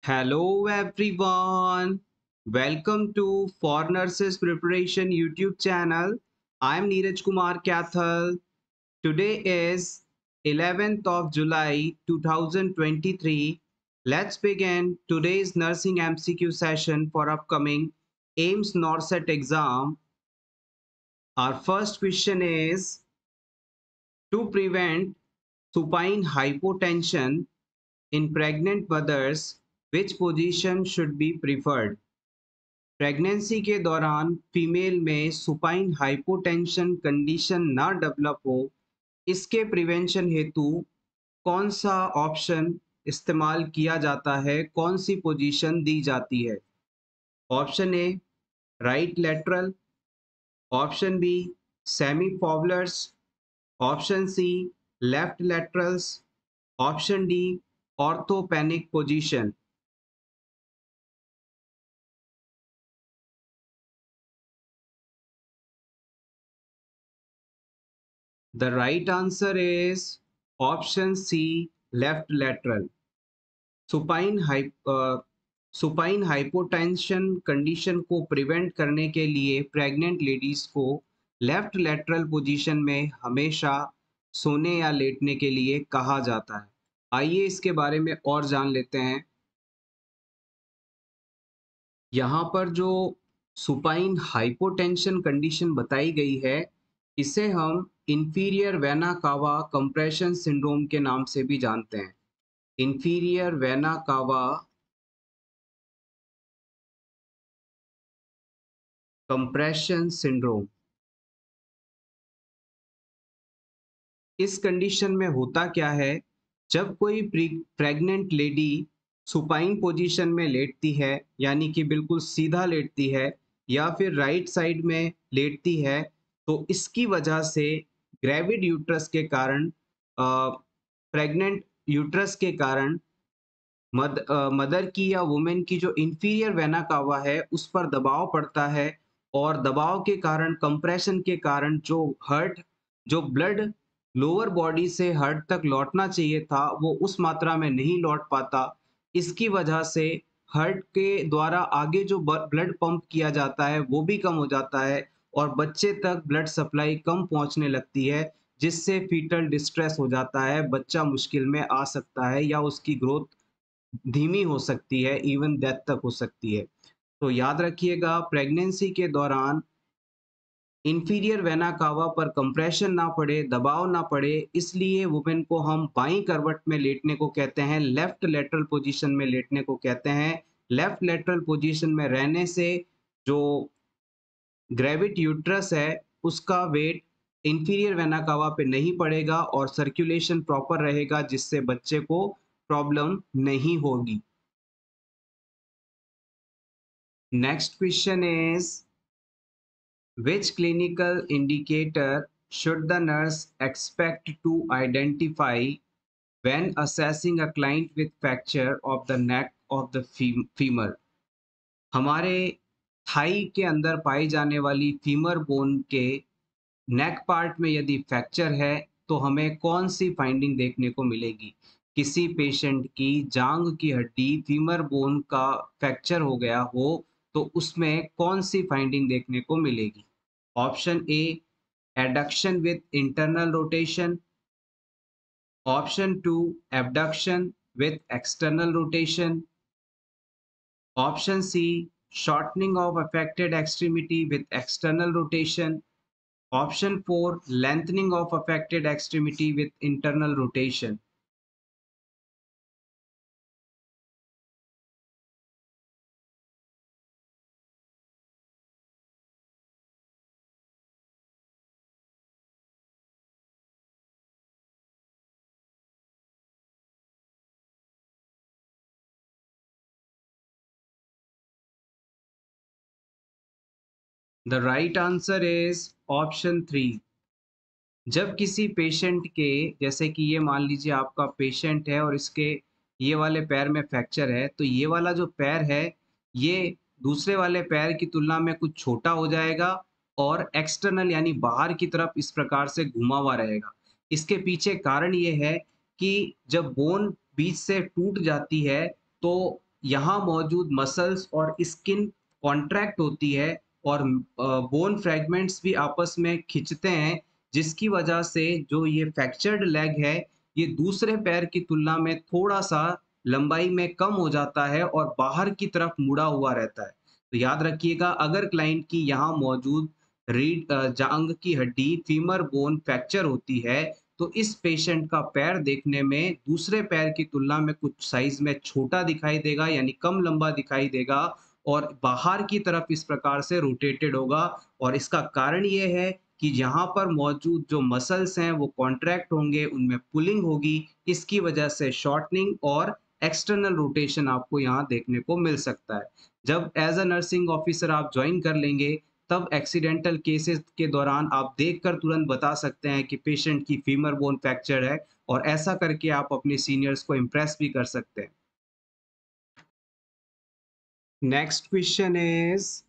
Hello everyone. Welcome to For Nurses Preparation YouTube channel. I am Neeraj Kumar Kathal. Today is 11th of July 2023. Let's begin today's nursing MCQ session for upcoming AIMS NORCET exam. Our first question is, to prevent supine hypotension in pregnant mothers, which position should be preferred? Pregnancy के दौरान female में supine hypotension condition ना develop हो, इसके prevention हेतु कौन सा option इस्तेमाल किया जाता है, कौन सी पोजीशन दी जाती है? Option A right lateral, option B semi Fowler's, option C left laterals, option D orthopneic position. The right answer is option C, left lateral. Supine supine hypotension condition को प्रिवेंट करने के लिए प्रेग्नेंट लेडीज को left lateral position में हमेशा सोने या लेटने के लिए कहा जाता है। आइए इसके बारे में और जान लेते हैं। यहाँ पर जो सुपाइन हाइपोटेंशन कंडीशन बताई गई है, इसे हम inferior vena cava compression syndrome के नाम से भी जानते हैं। Inferior vena cava compression syndrome. इस कंडीशन में होता क्या है, जब कोई प्रेग्नेंट लेडी सुपाइन पोजीशन में लेटती है, यानी कि बिल्कुल सीधा लेटती है या फिर राइट साइड में लेटती है, तो इसकी वजह से ग्रेविड यूट्रस के कारण प्रेग्नेंट यूट्रस के कारण मदर की या वुमेन की जो इंफीरियर वेना कावा है उस पर दबाव पड़ता है, और दबाव के कारण कंप्रेशन के कारण जो ब्लड लोअर बॉडी से हार्ट तक लौटना चाहिए था वो उस मात्रा में नहीं लौट पाता। इसकी वजह से हार्ट के द्वारा आगे जो ब्लड पंप किया जाता है वो भी कम हो जाता है और बच्चे तक ब्लड सप्लाई कम पहुंचने लगती है, जिससे फीटल डिस्ट्रेस हो जाता है, बच्चा मुश्किल में आ सकता है या उसकी ग्रोथ धीमी हो सकती है, इवन डेथ तक हो सकती है। तो याद रखिएगा, प्रेगनेंसी के दौरान इंफीरियर वेना कावा पर कंप्रेशन ना पड़े, दबाव ना पड़े, इसलिए वुमेन को हम बाईं करवट में लेटने को कहते हैं, लेफ्ट लेटरल पोजीशन में लेटने को कहते हैं। लेफ्ट लेटरल पोजीशन में रहने से जो ग्रेविड यूट्रस है उसका वेट इंफीरियर वेना कावा पे नहीं पड़ेगा और सर्कुलेशन प्रॉपर रहेगा, जिससे बच्चे को प्रॉब्लम नहीं होगी। Next question is, which clinical indicator should the nurse expect to identify when assessing a client with fracture of the neck of the femur? हमारे थाई के अंदर पाई जाने वाली फीमर बोन के नेक पार्ट में यदि फ्रैक्चर है तो हमें कौन सी फाइंडिंग देखने को मिलेगी? किसी पेशेंट की जांग की हड्डी फीमर बोन का फ्रैक्चर हो गया हो तो उसमें कौन सी फाइंडिंग देखने को मिलेगी? Option A adduction with internal rotation, option two abduction with external rotation, option C shortening of affected extremity with external rotation, option 4 lengthening of affected extremity with internal rotation. The right answer is option 3. जब किसी patient के, जैसे कि ये मान लीजिए आपका patient है और इसके ये वाले पैर में फ्रैक्चर है, तो ये वाला जो पैर है ये दूसरे वाले पैर की तुलना में कुछ छोटा हो जाएगा और एक्सटर्नल यानी बाहर की तरफ इस प्रकार से घुमा हुआ रहेगा। इसके पीछे कारण ये है कि जब बोन बीच से टूट जाती है तो यहाँ मौजूद मसल्स और स्किन कॉन्ट्रैक्ट होती है और बोन फ्रैगमेंट्स भी आपस में खिंचते हैं, जिसकी वजह से जो ये फ्रैक्चर्ड लेग है, ये दूसरे पैर की तुलना में थोड़ा-सा लंबाई में कम हो जाता है और बाहर की तरफ मुड़ा हुआ रहता है। तो याद रखिएगा, अगर क्लाइंट की यहाँ मौजूद जांघ की हड्डी फीमर बोन फ्रैक्चर होती है, तो इस पेशेंट का पैर देखने में दूसरे पैर की तुलना में कुछ साइज में छोटा दिखाई देगा, यानी कम लंबा दिखाई देगा और बाहर की तरफ इस प्रकार से रोटेटेड होगा। और इसका कारण ये है कि यहाँ पर मौजूद जो मसल्स हैं वो कॉन्ट्रैक्ट होंगे, उनमें पुलिंग होगी, इसकी वजह से शॉर्टनिंग और एक्सटर्नल रोटेशन आपको यहाँ देखने को मिल सकता है। जब एज अ नर्सिंग ऑफिसर आप ज्वाइन कर लेंगे, तब एक्सीडेंटल केसेस के दौरान आप देखकर तुरंत बता सकते हैं कि पेशेंट की फीमर बोन फ्रैक्चर है, और ऐसा करके आप अपने सीनियर्स को इम्प्रेस भी कर सकते हैं। Next question is,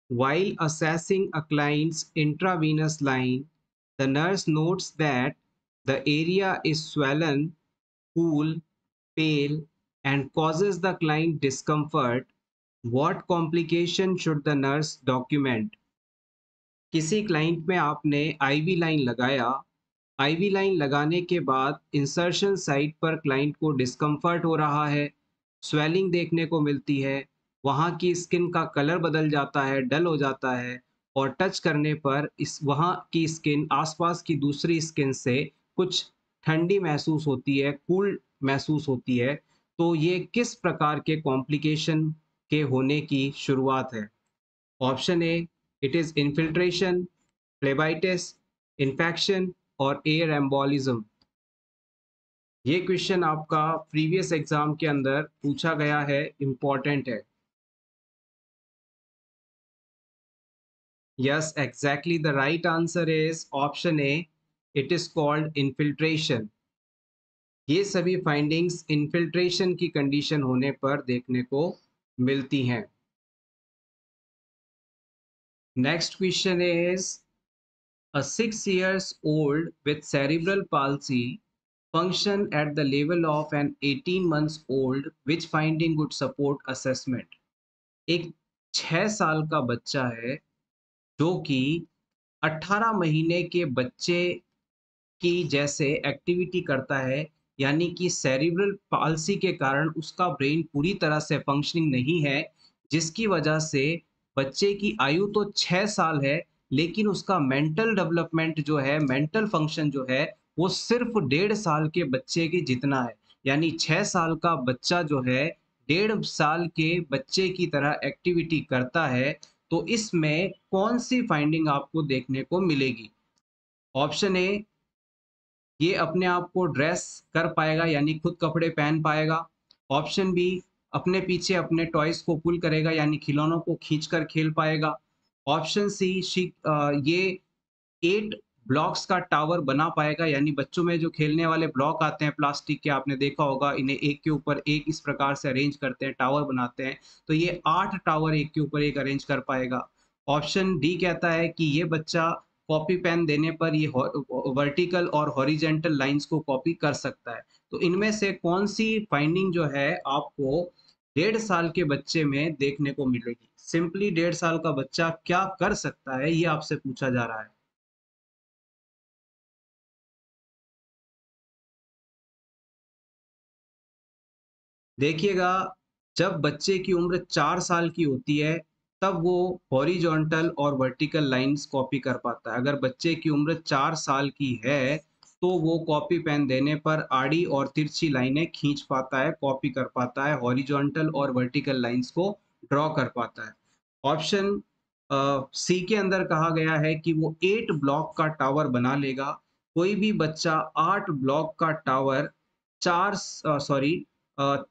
while assessing a client's intravenous line, the nurse notes that the area is swollen, cool, pale, and causes the client discomfort. What complication should the nurse document? किसी client में आपने IV line लगाया, IV line लगाने के बाद insertion site पर client को discomfort हो रहा है, स्वेलिंग देखने को मिलती है, वहाँ की स्किन का कलर बदल जाता है, डल हो जाता है, और टच करने पर इस वहाँ की स्किन आसपास की दूसरी स्किन से कुछ ठंडी महसूस होती है, कूल महसूस होती है, तो ये किस प्रकार के कॉम्प्लिकेशन के होने की शुरुआत है? Option A, it is infiltration, phlebitis, infection और एयर एम्बोलिज्म। ये क्वेश्चन आपका प्रीवियस एग्जाम के अंदर पूछा गया है, इंपॉर्टेंट है। Yes, exactly the right answer is option A, it is called infiltration. ये सभी फाइंडिंग्स इन्फिल्ट्रेशन की कंडीशन होने पर देखने को मिलती हैं। Next question is, a 6 years old with cerebral palsy function at the level of an 18 months old, which finding would support assessment? एक 6 साल का बच्चा है जो कि 18 महीने के बच्चे की जैसे एक्टिविटी करता है, यानी कि सेरिब्रल पाल्सी के कारण उसका ब्रेन पूरी तरह से फंक्शनिंग नहीं है, जिसकी वजह से बच्चे की आयु तो 6 साल है, लेकिन उसका मेंटल डेवलपमेंट जो है, मेंटल फंक्शन जो है, वो सिर्फ 1.5 साल के बच्चे के जितना है। यानी 6 साल का बच्चा जो है 1.5 साल के बच्चे की तरह एक्टिविटी करता है, तो इसमें कौन सी फाइंडिंग आपको देखने को मिलेगी? ऑप्शन ए, ये अपने आप को ड्रेस कर पाएगा, यानी खुद कपड़े पहन पाएगा। ऑप्शन बी, अपने पीछे अपने टॉयज को पुल करेगा, यानी खिलौनों को खींचकर खेल पाएगा। ऑप्शन सी, ये 8 ब्लॉक्स का टावर बना पाएगा, यानी बच्चों में जो खेलने वाले ब्लॉक आते हैं प्लास्टिक के, आपने देखा होगा, इन्हें एक के ऊपर एक इस प्रकार से अरेंज करते हैं, टावर बनाते हैं, तो ये 8 टावर एक के ऊपर एक अरेंज कर पाएगा। ऑप्शन डी कहता है कि ये बच्चा कॉपी पेन देने पर ये वर्टिकल और हॉरिजेंटल लाइंस को कॉपी कर सकता है। तो इनमें से कौन सी फाइंडिंग जो है आपको 1.5 साल के बच्चे में देखने को मिलेगी? सिंपली 1.5 साल का बच्चा क्या कर सकता है, ये आपसे पूछा जा रहा है। देखिएगा, जब बच्चे की उम्र 4 साल की होती है, तब वो हॉरिजॉन्टल और वर्टिकल लाइंस कॉपी कर पाता है। अगर बच्चे की उम्र 4 साल की है, तो वो कॉपी पेन देने पर आड़ी और तिरछी लाइनें खींच पाता है, कॉपी कर पाता है, हॉरिजॉन्टल और वर्टिकल लाइंस को ड्रॉ कर पाता है। ऑप्शन सी के अंदर कहा गया है कि वो 8 ब्लॉक का टावर बना लेगा। कोई भी बच्चा 8 ब्लॉक का टावर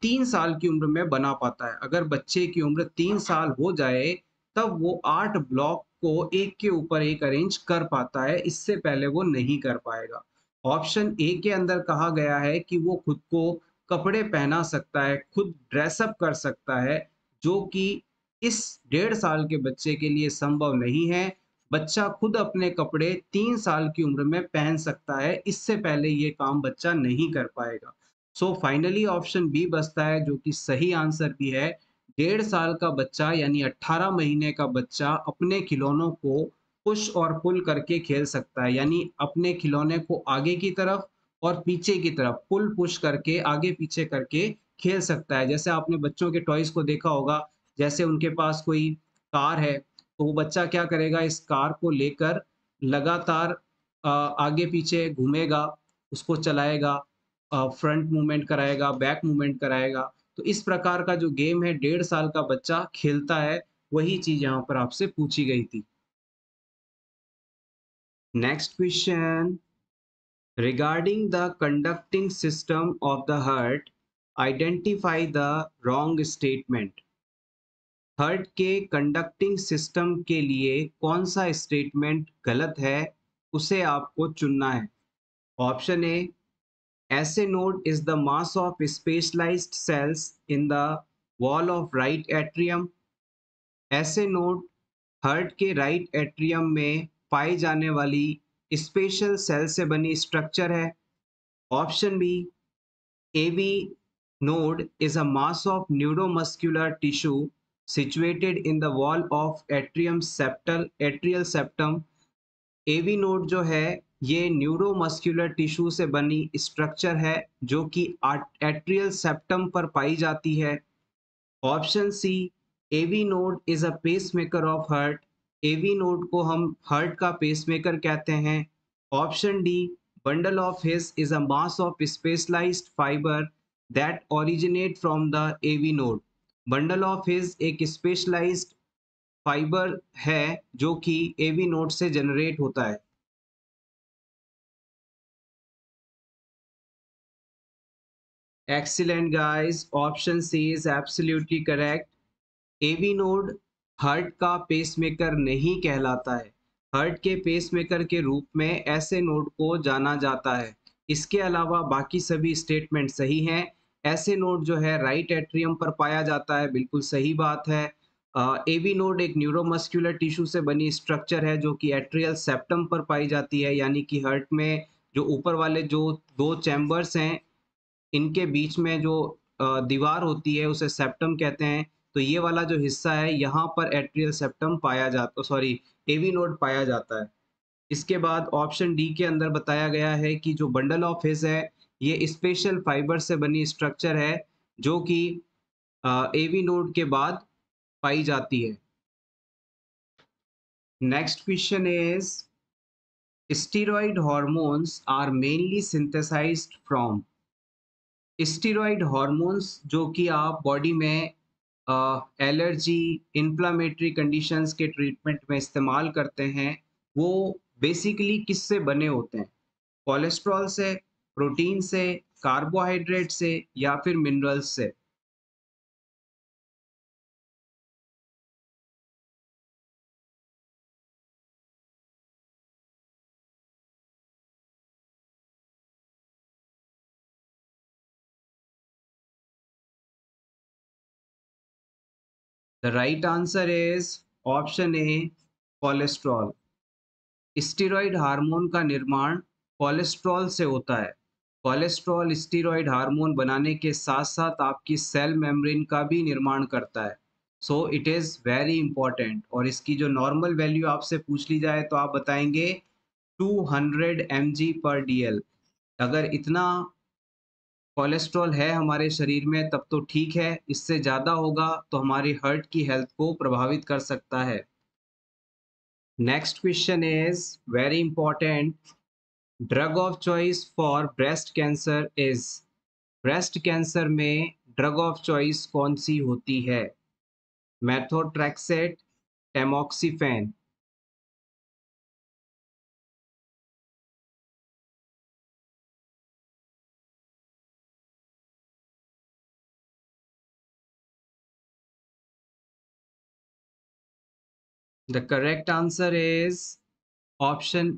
3 साल की उम्र में बना पाता है। अगर बच्चे की उम्र 3 साल हो जाए, तब वो 8 ब्लॉक को एक के ऊपर एक अरेंज कर पाता है, इससे पहले वो नहीं कर पाएगा। ऑप्शन ए के अंदर कहा गया है कि वो खुद को कपड़े पहना सकता है, खुद ड्रेसअप कर सकता है, जो कि इस 1.5 साल के बच्चे के लिए संभव नहीं है। बच्चा खुद अपने कपड़े 3 साल की उम्र में पहन सकता है, इससे पहले ये काम बच्चा नहीं कर पाएगा। सो फाइनली ऑप्शन बी बचता है, जो कि सही आंसर भी है। 1.5 साल का बच्चा यानी 18 महीने का बच्चा अपने खिलौनों को पुश और पुल करके खेल सकता है, यानी अपने खिलौने को आगे की तरफ और पीछे की तरफ पुल पुश करके आगे पीछे करके खेल सकता है। जैसे आपने बच्चों के टॉयज को देखा होगा, जैसे उनके पास कोई कार है तो वो बच्चा क्या करेगा, इस कार को लेकर लगातार आगे पीछे घूमेगा, उसको चलाएगा, फ्रंट मूवमेंट कराएगा, बैक मूवमेंट कराएगा। तो इस प्रकार का जो गेम है 1.5 साल का बच्चा खेलता है, वही चीज यहाँ पर आपसे पूछी गई थी। Next question, regarding the conducting system of the heart, identify the wrong statement. Heart के कंडक्टिंग सिस्टम के लिए कौन सा स्टेटमेंट गलत है, उसे आपको चुनना है। Option A, SA node is the mass of specialized cells in the wall of right atrium. SA node heart के राइट एट्रियम में पाई जाने वाली स्पेशल सेल से बनी स्ट्रक्चर है। Option B, AV node is a mass of neuromuscular tissue situated in the wall of atrial septum. AV node जो है ये न्यूरोमस्कुलर टिश्यू से बनी स्ट्रक्चर है जो कि एट्रियल सेप्टम पर पाई जाती है। Option C, AV node is a pacemaker of heart. AV node को हम हार्ट का पेसमेकर कहते हैं। Option D, bundle of His is a mass of specialised fibre that originate from the AV node. Bundle of His एक specialised fibre है जो कि AV node से जनरेट होता है। Excellent guys, option C is absolutely correct. AV node heart का pacemaker नहीं कहलाता है। हार्ट के पेसमेकर के रूप में ऐसे नोड को जाना जाता है। इसके अलावा बाकी सभी स्टेटमेंट सही हैं। ऐसे नोड जो है राइट एट्रियम पर पाया जाता है, बिल्कुल सही बात है। एवी नोड एक न्यूरोमस्कुलर टिश्यू से बनी स्ट्रक्चर है जो कि एट्रियल सेप्टम पर पाई जाती है, यानी कि हार्ट में जो ऊपर वाले जो दो चैम्बर्स हैं, इनके बीच में जो दीवार होती है उसे सेप्टम कहते हैं। तो ये वाला जो हिस्सा है यहाँ पर एट्रियल सेप्टम पाया जाता, सॉरी, एवी नोड पाया जाता है। इसके बाद ऑप्शन डी के अंदर बताया गया है कि जो बंडल ऑफ हिस है ये स्पेशल फाइबर से बनी स्ट्रक्चर है जो कि एवी नोड के बाद पाई जाती है। Next question is, steroid hormones are mainly synthesised from. Steroid hormones जो कि आप बॉडी में एलर्जी, इन्फ्लामेटरी कंडीशंस के ट्रीटमेंट में इस्तेमाल करते हैं, वो बेसिकली किससे बने होते हैं? कोलेस्ट्रॉल से, प्रोटीन से, कार्बोहाइड्रेट से या फिर मिनरल्स से? The right answer is option A, cholesterol. Steroid hormone का निर्माण कोलेस्ट्रॉल से होता है। कोलेस्ट्रॉल स्टीरॉयड हार्मोन बनाने के साथ साथ आपकी सेल मेम्ब्रेन का भी निर्माण करता है। So it is very important. और इसकी जो नॉर्मल वैल्यू आपसे पूछ ली जाए तो आप बताएंगे 200 mg/dl। अगर इतना कोलेस्ट्रॉल है हमारे शरीर में तब तो ठीक है, इससे ज़्यादा होगा तो हमारी हार्ट की हेल्थ को प्रभावित कर सकता है। Next question is very important. Drug of choice for breast cancer is. Breast cancer में ड्रग ऑफ चॉइस कौन सी होती है? Methotrexate, tamoxifen? The correct answer is option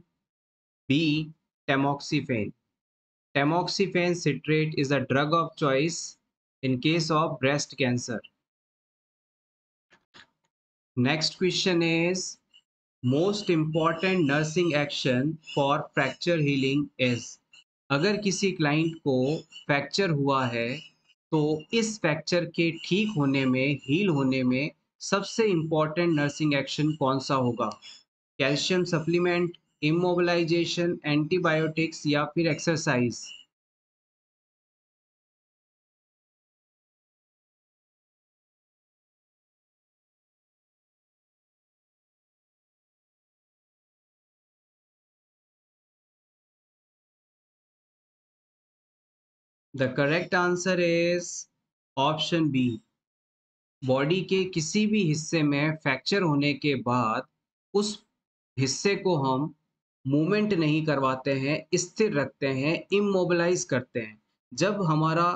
B, tamoxifen. Tamoxifen citrate is a drug of choice in case of breast cancer. Next question is, most important nursing action for fracture healing is. अगर किसी client को fracture हुआ है तो इस fracture के ठीक होने में, हील होने में सबसे इम्पोर्टेंट नर्सिंग एक्शन कौन सा होगा? कैल्शियम सप्लीमेंट, इमोबिलाइजेशन, एंटीबायोटिक्स या फिर exercise? The correct answer is option B. Body के किसी भी हिस्से में फ्रैक्चर होने के बाद उस हिस्से को हम मूवमेंट नहीं करवाते हैं, स्थिर रखते हैं, इमोबिलाइज करते हैं। जब हमारा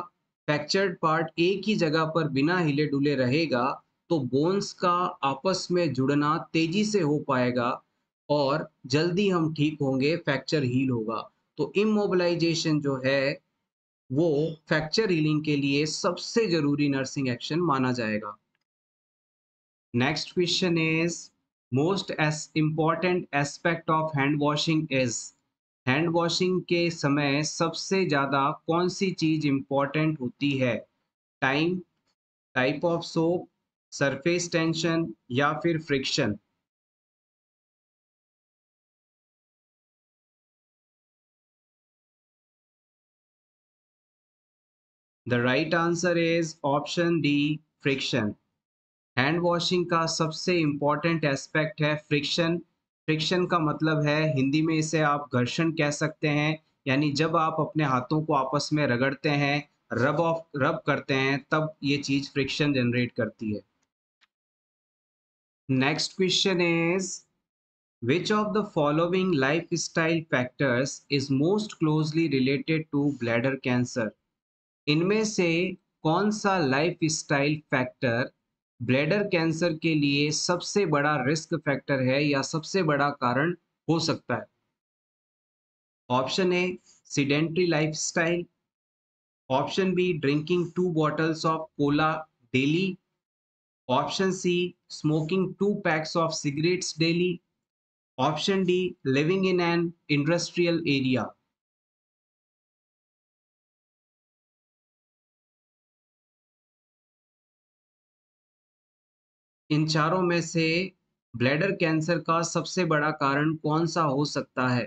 फ्रैक्चर्ड पार्ट एक ही जगह पर बिना हिले डुले रहेगा तो बोन्स का आपस में जुड़ना तेजी से हो पाएगा और जल्दी हम ठीक होंगे, फ्रैक्चर हील होगा। तो इमोबिलाइजेशन जो है वो फ्रैक्चर हीलिंग के लिए सबसे जरूरी नर्सिंग एक्शन माना जाएगा। Next question is most as important aspect of hand washing is hand washing के समय सबसे ज़्यादा कौन सी चीज़ इम्पॉर्टेंट होती है? Time, type of soap, surface tension या फिर friction? The right answer is option D, friction. Hand washing का सबसे इम्पॉर्टेंट एस्पेक्ट है फ्रिक्शन। फ्रिक्शन का मतलब है, हिंदी में इसे आप घर्षण कह सकते हैं, यानी जब आप अपने हाथों को आपस में रगड़ते हैं, रब करते हैं, तब ये चीज़ फ्रिक्शन जनरेट करती है। Next question is which of the following lifestyle factors is most closely related to bladder cancer? इनमें से कौन सा लाइफस्टाइल फैक्टर ब्लैडर कैंसर के लिए सबसे बड़ा रिस्क फैक्टर है या सबसे बड़ा कारण हो सकता है? Option A, sedentary lifestyle. Option B, drinking 2 bottles of cola daily. Option C, smoking 2 packs of cigarettes daily. Option D, living in an industrial area. इन चारों में से ब्लैडर कैंसर का सबसे बड़ा कारण कौन सा हो सकता है?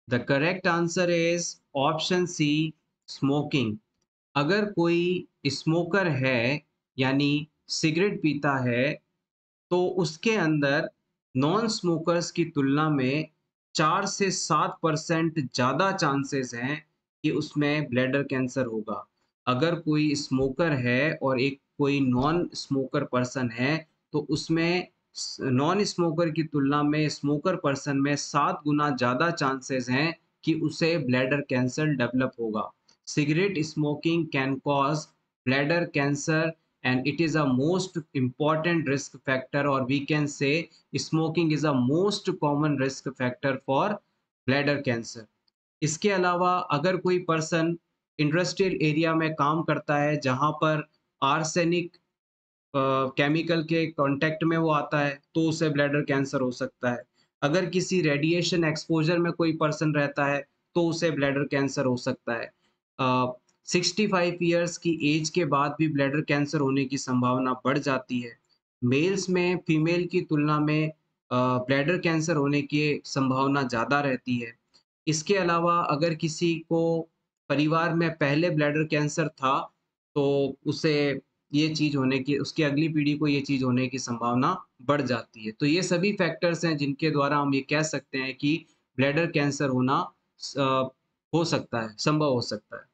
The correct answer is option C, smoking. अगर कोई स्मोकर है, यानी सिगरेट पीता है, तो उसके अंदर नॉन स्मोकर्स की तुलना में 4 से 7% ज़्यादा चांसेस हैं कि उसमें ब्लैडर कैंसर होगा। अगर कोई स्मोकर है और एक कोई नॉन स्मोकर पर्सन है, तो उसमें नॉन स्मोकर की तुलना में स्मोकर पर्सन में 7 गुना ज़्यादा चांसेस हैं कि उसे ब्लैडर कैंसर डेवलप होगा। Cigarette smoking can cause bladder cancer and it is a most important risk factor, or we can say smoking is a most common risk factor for bladder cancer. इसके अलावा अगर कोई person industrial area में काम करता है जहां पर आर्सेनिक केमिकल के कांटेक्ट में वो आता है तो उसे ब्लैडर कैंसर हो सकता है। अगर किसी रेडिएशन एक्सपोजर में कोई पर्सन रहता है तो उसे ब्लैडर कैंसर हो सकता है। 65 ईयर्स की एज के बाद भी ब्लैडर कैंसर होने की संभावना बढ़ जाती है। मेल्स में फीमेल की तुलना में ब्लैडर कैंसर होने की संभावना ज़्यादा रहती है। इसके अलावा अगर किसी को परिवार में पहले ब्लैडर कैंसर था तो उसे ये चीज़ होने की, उसकी अगली पीढ़ी को ये चीज़ होने की संभावना बढ़ जाती है। तो ये सभी फैक्टर्स हैं जिनके द्वारा हम ये कह सकते हैं कि ब्लैडर कैंसर होना हो सकता है, संभव हो सकता है।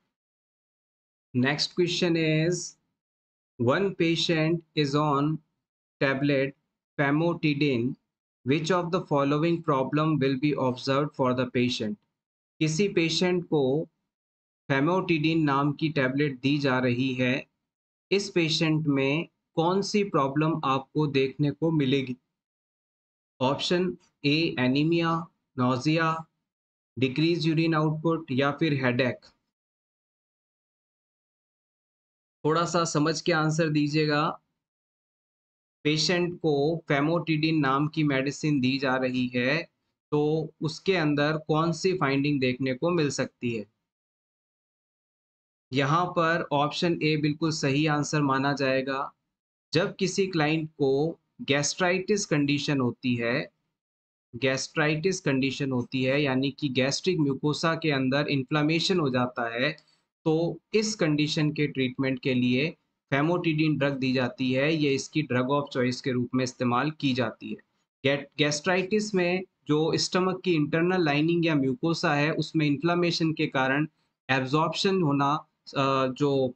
Next question is one patient is on tablet famotidine, which of the following problem will be observed for the patient? किसी पेशेंट को फेमोटिडिन नाम की टैबलेट दी जा रही है, इस पेशेंट में कौन सी प्रॉब्लम आपको देखने को मिलेगी? ऑप्शन ए, anaemia, nausea, decrease urine output या फिर हेडेक? थोड़ा सा समझ के आंसर दीजिएगा। पेशेंट को फेमोटिडिन नाम की मेडिसिन दी जा रही है, तो उसके अंदर कौन सी फाइंडिंग देखने को मिल सकती है? यहाँ पर ऑप्शन ए बिल्कुल सही आंसर माना जाएगा। जब किसी क्लाइंट को गैस्ट्राइटिस कंडीशन होती है, गैस्ट्राइटिस कंडीशन होती है यानी कि गैस्ट्रिक म्यूकोसा के अंदर इन्फ्लेमेशन हो जाता है, तो इस कंडीशन के ट्रीटमेंट के लिए फेमोटिडिन ड्रग दी जाती है। ये इसकी ड्रग ऑफ चॉइस के रूप में इस्तेमाल की जाती है। गैस्ट्राइटिस में जो स्टमक की इंटरनल लाइनिंग या म्यूकोसा है, उसमें इन्फ्लेमेशन के कारण एब्जॉर्प्शन होना, जो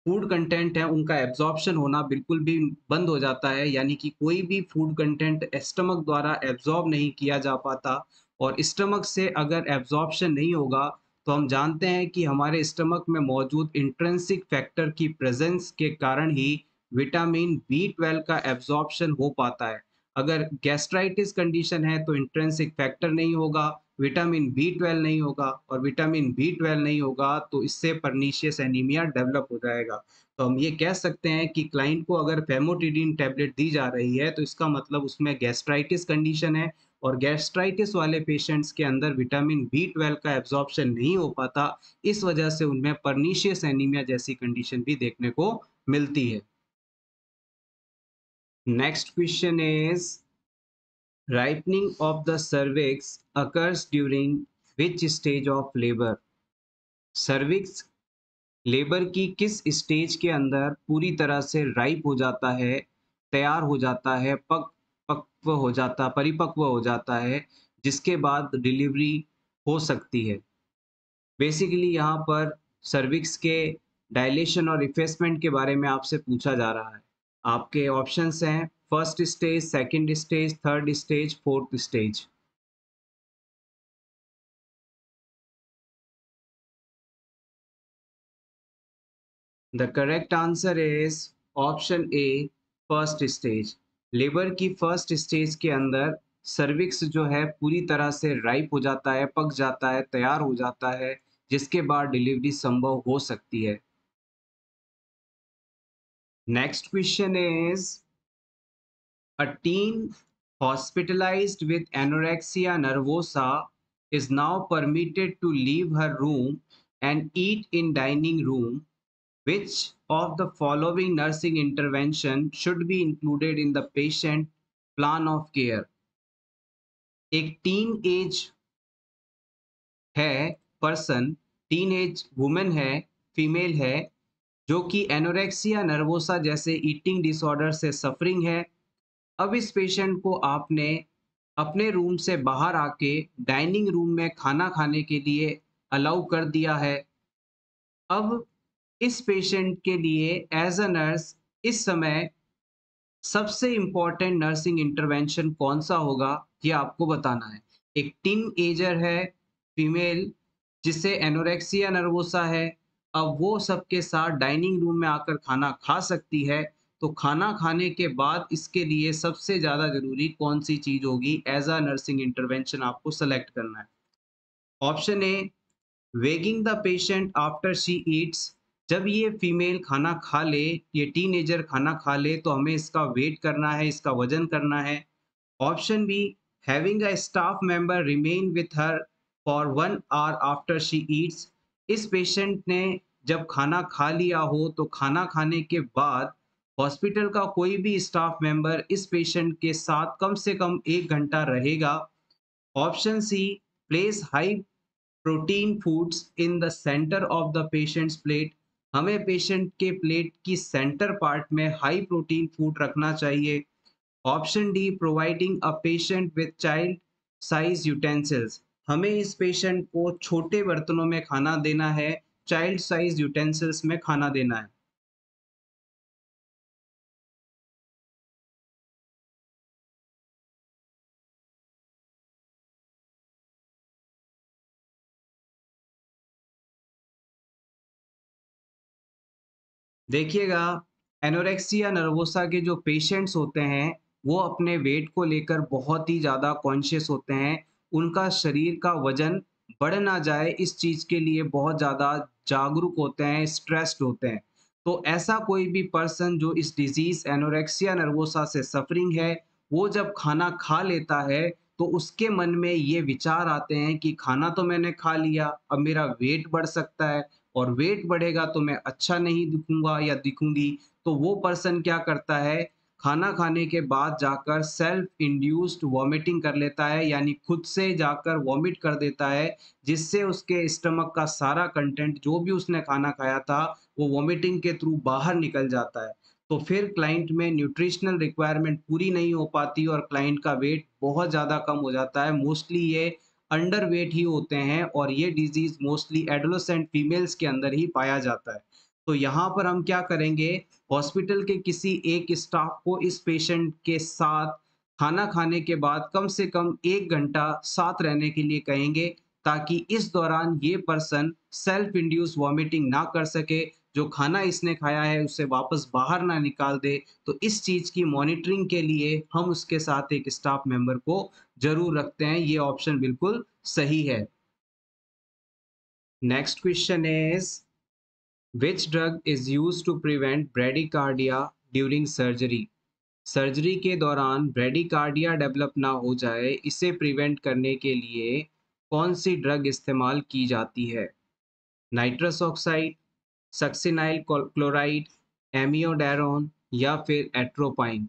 फूड कंटेंट है उनका एब्जॉर्प्शन होना बिल्कुल भी बंद हो जाता है, यानी कि कोई भी फूड कंटेंट स्टमक द्वारा एब्जॉर्ब नहीं किया जा पाता। और स्टमक से अगर एब्जॉर्प्शन नहीं होगा, तो हम जानते हैं कि हमारे स्टमक में मौजूद इंट्रिंसिक फैक्टर की प्रेजेंस के कारण ही विटामिन बी 12 का एब्जॉर्प्शन हो पाता है। अगर गैस्ट्राइटिस कंडीशन है तो इंट्रिंसिक फैक्टर नहीं होगा, विटामिन बी 12 नहीं होगा, और विटामिन बी 12 नहीं होगा तो इससे परनीशियस एनीमिया डेवलप हो जाएगा। तो हम ये कह सकते हैं कि क्लाइंट को अगर फेमोटिडिन टैबलेट दी जा रही है, तो इसका मतलब उसमें गैस्ट्राइटिस कंडीशन है, और गैस्ट्राइटिस वाले पेशेंट्स के अंदर विटामिन बी 12 का एब्जॉर्प्शन नहीं हो पाता। इस वजह से उनमें परनीशियस एनीमिया जैसी कंडीशन भी देखने को मिलती है। Next question is, ripening of the cervix occurs during which stage of labor? cervix labour की किस स्टेज के अंदर पूरी तरह से राइप हो जाता है, तैयार हो जाता है, पक्व हो जाता, परिपक्व हो जाता है, जिसके बाद डिलीवरी हो सकती है? बेसिकली यहाँ पर सर्विक्स के डायलेशन और इफेसमेंट के बारे में आपसे पूछा जा रहा है। आपके ऑप्शंस हैं first stage, second stage, third stage, fourth stage. The correct answer is option A, first stage. Labour की फर्स्ट स्टेज के अंदर सर्विक्स जो है पूरी तरह से राइप हो जाता है, पक जाता है, तैयार हो जाता है, जिसके बाद डिलीवरी संभव हो सकती है। Next question is, a teen hospitalized with anorexia nervosa is now permitted to leave her room and eat in dining room. Which of the following nursing intervention should be included in the patient plan of care? एक teen age है person, teen age women है, female है, जो कि anorexia nervosa जैसे eating disorder से suffering है। अब इस पेशेंट को आपने अपने रूम से बाहर आके डाइनिंग रूम में खाना खाने के लिए अलाउ कर दिया है। अब इस पेशेंट के लिए एज अ नर्स इस समय सबसे इम्पोर्टेंट नर्सिंग इंटरवेंशन कौन सा होगा, ये आपको बताना है। एक टीन एजर है, फीमेल, जिसे एनोरेक्सिया नर्वोसा है। अब वो सबके साथ डाइनिंग रूम में आकर खाना खा सकती है, तो खाना खाने के बाद इसके लिए सबसे ज़्यादा ज़रूरी कौन सी चीज़ होगी, एज अ नर्सिंग इंटरवेंशन आपको सेलेक्ट करना है। Option A, weighing the patient after she Yeats. जब ये फीमेल खाना खा ले, ये टीनेजर खाना खा ले, तो हमें इसका वेट करना है, इसका वजन करना है। Option B, having a staff member remain with her for 1 hour after she eats. इस पेशेंट ने जब खाना खा लिया हो, तो खाना खाने के बाद हॉस्पिटल का कोई भी स्टाफ मेंबर इस पेशेंट के साथ कम से कम 1 घंटा रहेगा। Option C, place high protein foods in the centre of the patient's plate. हमें पेशेंट के प्लेट की सेंटर पार्ट में हाई प्रोटीन फूड रखना चाहिए। Option D, providing a patient with child size utensils. हमें इस पेशेंट को छोटे बर्तनों में खाना देना है, चाइल्ड साइज यूटेंसिल्स में खाना देना है। देखिएगा, एनोरेक्सिया नर्वोसा के जो पेशेंट्स होते हैं, वो अपने वेट को लेकर बहुत ही ज़्यादा कॉन्शियस होते हैं। उनका शरीर का वज़न बढ़ ना जाए, इस चीज़ के लिए बहुत ज़्यादा जागरूक होते हैं, स्ट्रेस्ड होते हैं। तो ऐसा कोई भी पर्सन जो इस डिजीज एनोरेक्सिया नर्वोसा से सफरिंग है, वो जब खाना खा लेता है, तो उसके मन में ये विचार आते हैं कि खाना तो मैंने खा लिया, अब मेरा वेट बढ़ सकता है और वेट बढ़ेगा तो मैं अच्छा नहीं दिखूंगा या दिखूंगी। तो वो पर्सन क्या करता है, खाना खाने के बाद जाकर सेल्फ इंड्यूस्ड वॉमिटिंग कर लेता है, यानी खुद से जाकर वॉमिट कर देता है, जिससे उसके स्टमक का सारा कंटेंट जो भी उसने खाना खाया था, वो वॉमिटिंग के थ्रू बाहर निकल जाता है। तो फिर क्लाइंट में न्यूट्रिशनल रिक्वायरमेंट पूरी नहीं हो पाती और क्लाइंट का वेट बहुत ज़्यादा कम हो जाता है। मोस्टली ये अंडर वेट ही होते हैं और ये डिजीज़ मोस्टली एडोलेसेंट फीमेल्स के अंदर ही पाया जाता है। तो यहाँ पर हम क्या करेंगे, हॉस्पिटल के किसी एक स्टाफ को इस पेशेंट के साथ खाना खाने के बाद कम से कम 1 घंटा साथ रहने के लिए कहेंगे, ताकि इस दौरान ये पर्सन सेल्फ इंड्यूस वॉमिटिंग ना कर सके, जो खाना इसने खाया है उसे वापस बाहर ना निकाल दे। तो इस चीज़ की मॉनिटरिंग के लिए हम उसके साथ एक स्टाफ मेंबर को ज़रूर रखते हैं। ये ऑप्शन बिल्कुल सही है। Next question is which drug is used to prevent bradycardia during surgery? Surgery के दौरान ब्रेडिकार्डिया डेवलप ना हो जाए, इसे प्रिवेंट करने के लिए कौन सी ड्रग इस्तेमाल की जाती है? नाइट्रस ऑक्साइड, सक्सिनाइल क्लोराइड, एमियोडारोन या फिर atropine?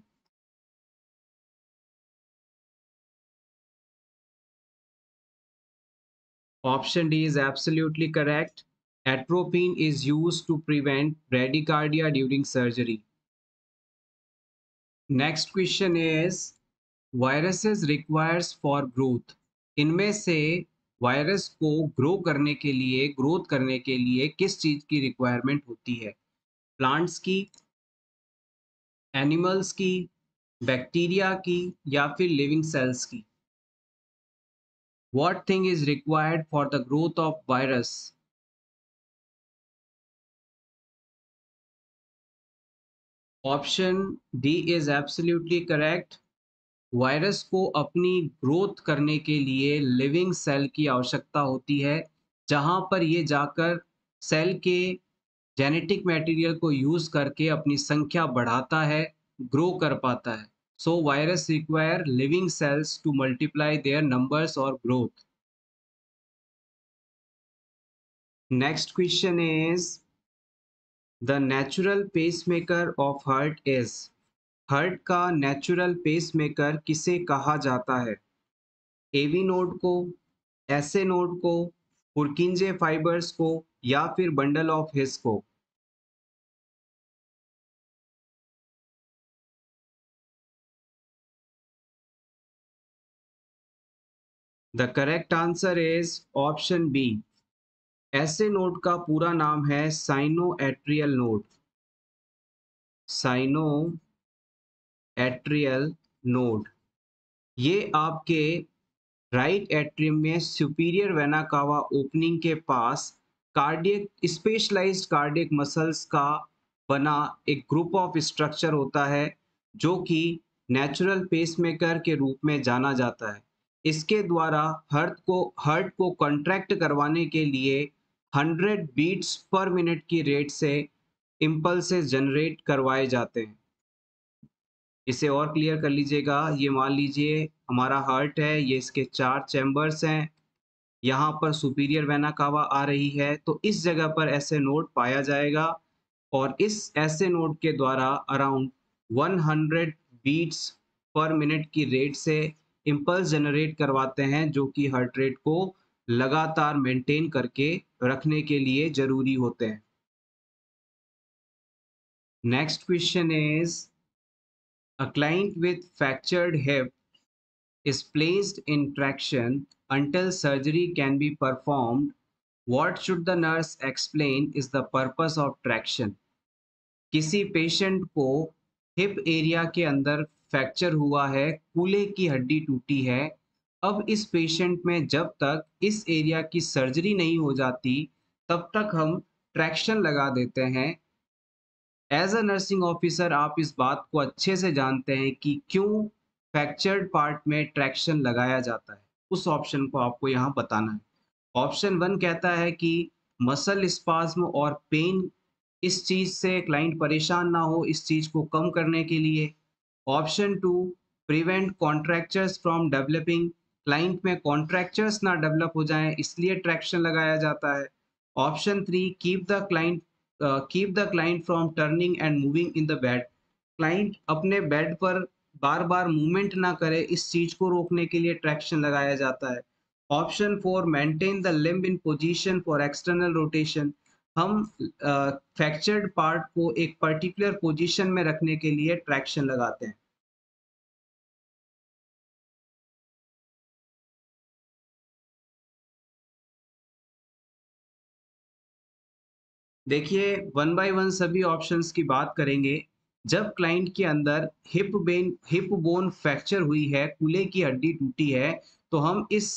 Option D is absolutely correct. Atropine is used to prevent bradycardia during surgery. Next question is viruses requires for growth. इनमें से वायरस को ग्रो करने के लिए, ग्रोथ करने के लिए किस चीज की रिक्वायरमेंट होती है? प्लांट्स की, एनिमल्स की, बैक्टीरिया की या फिर लिविंग सेल्स की? What thing is required for the growth of virus? Option D is absolutely correct. Virus को अपनी ग्रोथ करने के लिए लिविंग सेल की आवश्यकता होती है, जहां पर ये जाकर सेल के जेनेटिक मटेरियल को यूज करके अपनी संख्या बढ़ाता है, ग्रो कर पाता है। So virus require living cells to multiply their numbers और growth. Next question is the natural pacemaker of heart is? Heart का नेचुरल पेसमेकर किसे कहा जाता है? एवी नोड को, एसए नोड को, पुरकिंजे फाइबर्स को या फिर बंडल ऑफ हिस को? The correct answer is option B. SA node का पूरा नाम है sino atrial node. Sino atrial node ये आपके राइट एट्रियम में सुपीरियर वेना कावा ओपनिंग के पास कार्डियक स्पेशलाइज्ड कार्डियक मसल्स का बना एक ग्रुप ऑफ स्ट्रक्चर होता है, जो कि नेचुरल पेसमेकर के रूप में जाना जाता है। इसके द्वारा हार्ट को कॉन्ट्रैक्ट करवाने के लिए 100 बीट्स पर मिनट की रेट से इम्पल्सेस जनरेट करवाए जाते हैं। इसे और क्लियर कर लीजिएगा, ये मान लीजिए हमारा हार्ट है, ये इसके 4 चैम्बर्स हैं, यहाँ पर सुपीरियर वेना कावा आ रही है, तो इस जगह पर ऐसे नोड पाया जाएगा और इस ऐसे नोड के द्वारा अराउंड 100 बीट्स पर मिनट की रेट से इम्पल्स जनरेट करवाते हैं, जो कि हार्ट रेट को लगातार मेंटेन करके रखने के लिए ज़रूरी होते हैं। Next question is a client with fractured hip is placed in traction until surgery can be performed. What should the nurse explain is the purpose of traction? किसी पेशेंट को हिप एरिया के अंदर फ्रैक्चर हुआ है, कूल्हे की हड्डी टूटी है। अब इस पेशेंट में जब तक इस एरिया की सर्जरी नहीं हो जाती, तब तक हम ट्रैक्शन लगा देते हैं। एज अ नर्सिंग ऑफिसर आप इस बात को अच्छे से जानते हैं कि क्यों फ्रैक्चर्ड पार्ट में ट्रैक्शन लगाया जाता है। उस ऑप्शन को आपको यहाँ बताना है। ऑप्शन वन कहता है कि मसल स्पाज्म और पेन इस चीज से क्लाइंट परेशान ना हो, इस चीज को कम करने के लिए। Option two, prevent contractures from developing, client में कॉन्ट्रैक्चर्स ना डेवलप हो जाएं इसलिए ट्रैक्शन लगाया जाता है। Option three, keep the client from turning and moving in the bed, client अपने बेड पर बार बार मूवमेंट ना करे इस चीज को रोकने के लिए ट्रैक्शन लगाया जाता है। Option four, maintain the limb in position for external rotation, हम फ्रैक्चर्ड पार्ट को एक पर्टिकुलर पोजीशन में रखने के लिए ट्रैक्शन लगाते हैं। देखिए, वन बाय वन सभी ऑप्शंस की बात करेंगे। जब क्लाइंट के अंदर हिप बोन फ्रैक्चर हुई है, कूल्हे की हड्डी टूटी है, तो हम इस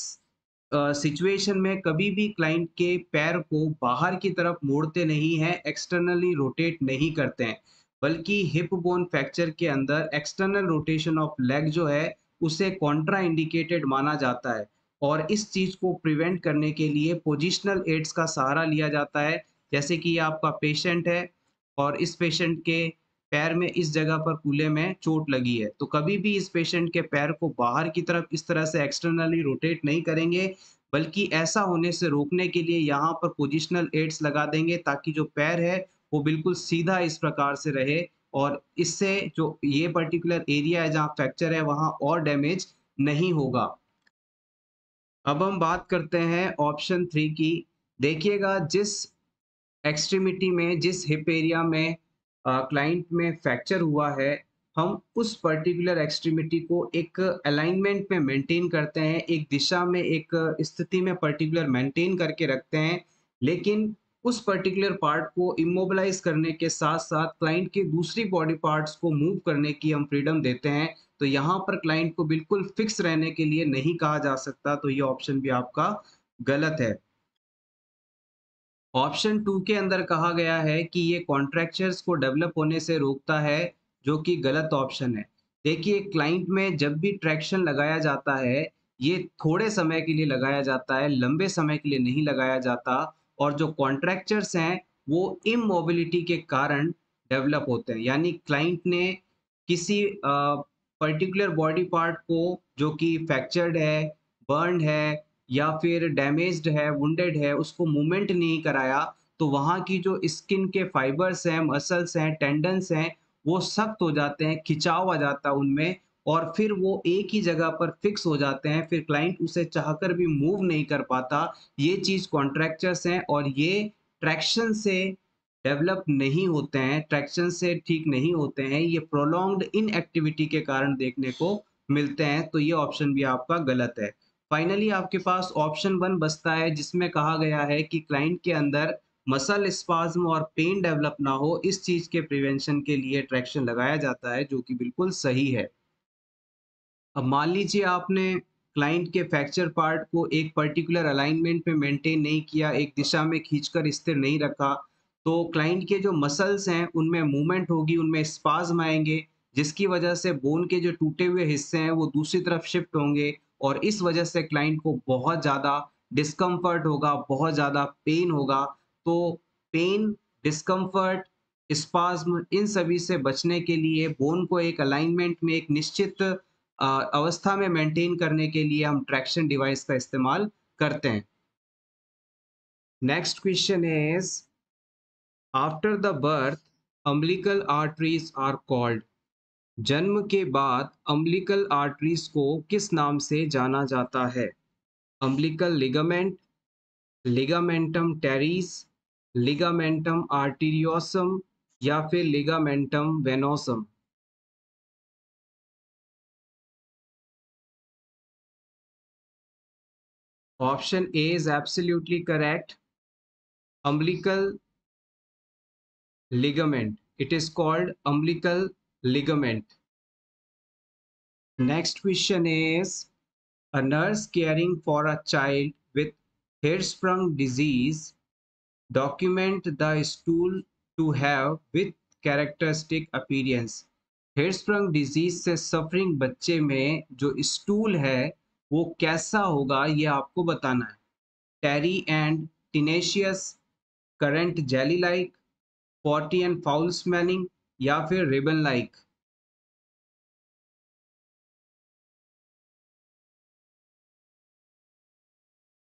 सिचुएशन में कभी भी क्लाइंट के पैर को बाहर की तरफ मोड़ते नहीं हैं, एक्सटर्नली रोटेट नहीं करते हैं, बल्कि हिप बोन फ्रैक्चर के अंदर एक्सटर्नल रोटेशन ऑफ लेग जो है उसे कॉन्ट्रा इंडिकेटेड माना जाता है। और इस चीज को प्रिवेंट करने के लिए पोजिशनल एड्स का सहारा लिया जाता है। जैसे कि ये आपका पेशेंट है और इस पेशेंट के पैर में इस जगह पर कूल्हे में चोट लगी है, तो कभी भी इस पेशेंट के पैर को बाहर की तरफ इस तरह से एक्सटर्नली रोटेट नहीं करेंगे, बल्कि ऐसा होने से रोकने के लिए यहाँ पर पोजिशनल एड्स लगा देंगे ताकि जो पैर है वो बिल्कुल सीधा इस प्रकार से रहे, और इससे जो ये पर्टिकुलर एरिया है जहाँ फ्रैक्चर है वहाँ और डैमेज नहीं होगा। अब हम बात करते हैं ऑप्शन थ्री की। देखिएगा, जिस एक्सट्रीमिटी में, जिस हिप एरिया में क्लाइंट में फ्रैक्चर हुआ है, हम उस पर्टिकुलर एक्सट्रीमिटी को एक अलाइनमेंट में मेंटेन करते हैं, एक दिशा में, एक स्थिति में पर्टिकुलर मेंटेन करके रखते हैं। लेकिन उस पर्टिकुलर पार्ट को इमोबिलाइज करने के साथ साथ क्लाइंट के दूसरी बॉडी पार्ट्स को मूव करने की हम फ्रीडम देते हैं। तो यहाँ पर क्लाइंट को बिल्कुल फिक्स रहने के लिए नहीं कहा जा सकता, तो ये ऑप्शन भी आपका गलत है। ऑप्शन टू के अंदर कहा गया है कि ये कॉन्ट्रैक्चर्स को डेवलप होने से रोकता है, जो कि गलत ऑप्शन है। देखिए, क्लाइंट में जब भी ट्रैक्शन लगाया जाता है, ये थोड़े समय के लिए लगाया जाता है, लंबे समय के लिए नहीं लगाया जाता। और जो कॉन्ट्रैक्चर्स हैं वो इमोबिलिटी के कारण डेवलप होते हैं, यानी क्लाइंट ने किसी पर्टिकुलर बॉडी पार्ट को जो कि फ्रैक्चर्ड है, बर्न्ड है या फिर डैमेज्ड है, वुंडेड है, उसको मूवमेंट नहीं कराया, तो वहाँ की जो स्किन के फाइबर्स हैं, मसल्स हैं, टेंडन्स हैं, वो सख्त हो जाते हैं, खिंचाव आ जाता है उनमें, और फिर वो एक ही जगह पर फिक्स हो जाते हैं, फिर क्लाइंट उसे चाहकर भी मूव नहीं कर पाता। ये चीज़ कॉन्ट्रैक्चर्स हैं और ये ट्रैक्शन से डेवलप नहीं होते हैं, ट्रैक्शन से ठीक नहीं होते हैं, ये प्रोलॉन्ग्ड इनएक्टिविटी के कारण देखने को मिलते हैं, तो ये ऑप्शन भी आपका गलत है। फाइनली आपके पास ऑप्शन वन बचता है, जिसमें कहा गया है कि क्लाइंट के अंदर मसल स्पाज्म और पेन डेवलप ना हो, इस चीज के प्रिवेंशन के लिए ट्रैक्शन लगाया जाता है, जो कि बिल्कुल सही है। अब मान लीजिए आपने क्लाइंट के फ्रैक्चर पार्ट को एक पर्टिकुलर अलाइनमेंट में मेंटेन नहीं किया, एक दिशा में खींचकर स्थिर नहीं रखा, तो क्लाइंट के जो मसल्स हैं उनमें मूवमेंट होगी, उनमें स्पाज्म आएंगे, जिसकी वजह से बोन के जो टूटे हुए हिस्से हैं वो दूसरी तरफ शिफ्ट होंगे, और इस वजह से क्लाइंट को बहुत ज़्यादा डिस्कम्फर्ट होगा, बहुत ज़्यादा पेन होगा। तो पेन, डिस्कम्फर्ट, स्पाज्म, इन सभी से बचने के लिए बोन को एक अलाइनमेंट में, एक निश्चित अवस्था में मेंटेन करने के लिए हम ट्रैक्शन डिवाइस का इस्तेमाल करते हैं। Next question is, after the birth umbilical arteries are called, जन्म के बाद अम्बिलिकल आर्टरीज को किस नाम से जाना जाता है? Umbilical ligament, ligamentum teres, ligamentum arteriosum, या फिर ligamentum venosum. Option A is absolutely correct, umbilical ligament. It is called umbilical ligament. Next question is, a nurse caring for a child with Hirschsprung disease document the stool to have with characteristic appearance. Hirschsprung disease से suffering बच्चे में जो stool है वो कैसा होगा, ये आपको बताना है। Tarry and tenacious, currant jelly like, spotty and foul smelling, या फिर रिबन लाइक?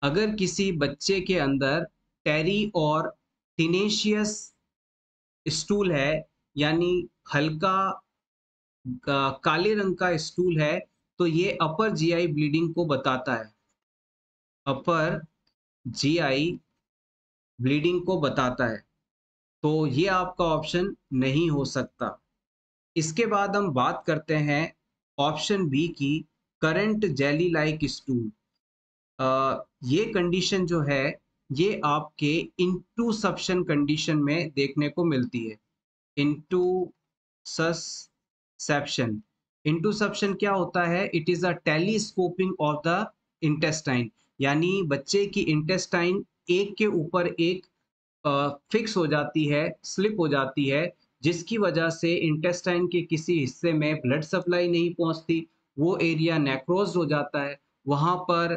अगर किसी बच्चे के अंदर टेरी और टिनेशियस स्टूल है, यानी हल्का काले रंग का स्टूल है, तो ये अपर जीआई ब्लीडिंग को बताता है। अपर जीआई ब्लीडिंग को बताता है, तो ये आपका ऑप्शन नहीं हो सकता। इसके बाद हम बात करते हैं ऑप्शन बी की, करंट जेली लाइक स्टूल। ये कंडीशन जो है, ये आपके इंटूसप्शन कंडीशन में देखने को मिलती है। इंटूससेप्शन, इंटूसप्शन क्या होता है? It is a telescoping of the intestine, यानी बच्चे की इंटेस्टाइन एक के ऊपर एक फिक्स हो जाती है, स्लिप हो जाती है, जिसकी वजह से इंटेस्टाइन के किसी हिस्से में ब्लड सप्लाई नहीं पहुंचती, वो एरिया नेक्रोज हो जाता है, वहां पर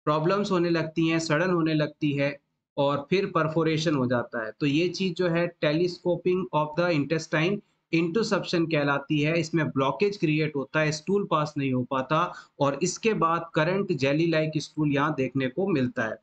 प्रॉब्लम्स होने लगती हैं, सड़न होने लगती है, और फिर परफोरेशन हो जाता है। तो ये चीज जो है टेलीस्कोपिंग ऑफ द इंटेस्टाइन इंटुसप्शन कहलाती है। इसमें ब्लॉकेज क्रिएट होता है, स्टूल पास नहीं हो पाता, और इसके बाद करंट जेली लाइक स्टूल यहाँ देखने को मिलता है।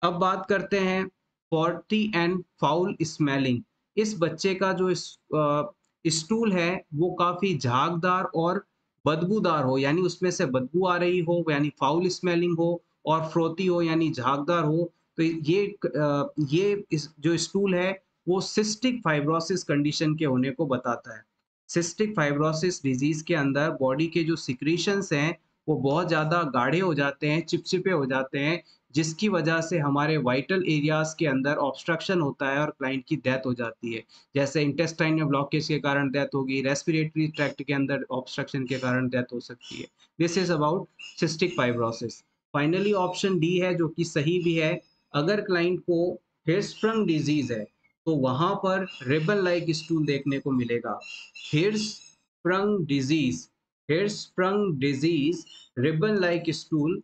अब बात करते हैं फॉर्टी एंड फाउल स्मेलिंग। इस बच्चे का जो स्टूल है वो काफी झागदार और बदबूदार हो, यानी उसमें से बदबू आ रही हो, यानी फाउल स्मेलिंग हो, और फ्रोती हो यानी झागदार हो। तो ये जो स्टूल है वो सिस्टिक फाइब्रोसिस कंडीशन के होने को बताता है। सिस्टिक फाइब्रोसिस डिजीज के अंदर बॉडी के जो सिक्रीशंस हैं वो बहुत ज्यादा गाढ़े हो जाते हैं, चिपचिपे हो जाते हैं, जिसकी वजह से हमारे वाइटल एरियाज के अंदर ऑब्स्ट्रक्शन होता है और क्लाइंट की डेथ हो जाती है। जैसे इंटेस्टाइन में ब्लॉकेज के कारण डेथ होगी, रेस्पिरेटरी ट्रैक्ट के अंदर ऑब्स्ट्रक्शन के कारण डेथ हो सकती है। This is about cystic fibrosis. Finally option D है जो कि सही भी है। अगर क्लाइंट को हिर्सप्रंग डिजीज है तो वहां पर रिबन लाइक स्टूल देखने को मिलेगा। Hirschsprung disease, Hirschsprung disease ribbon like stool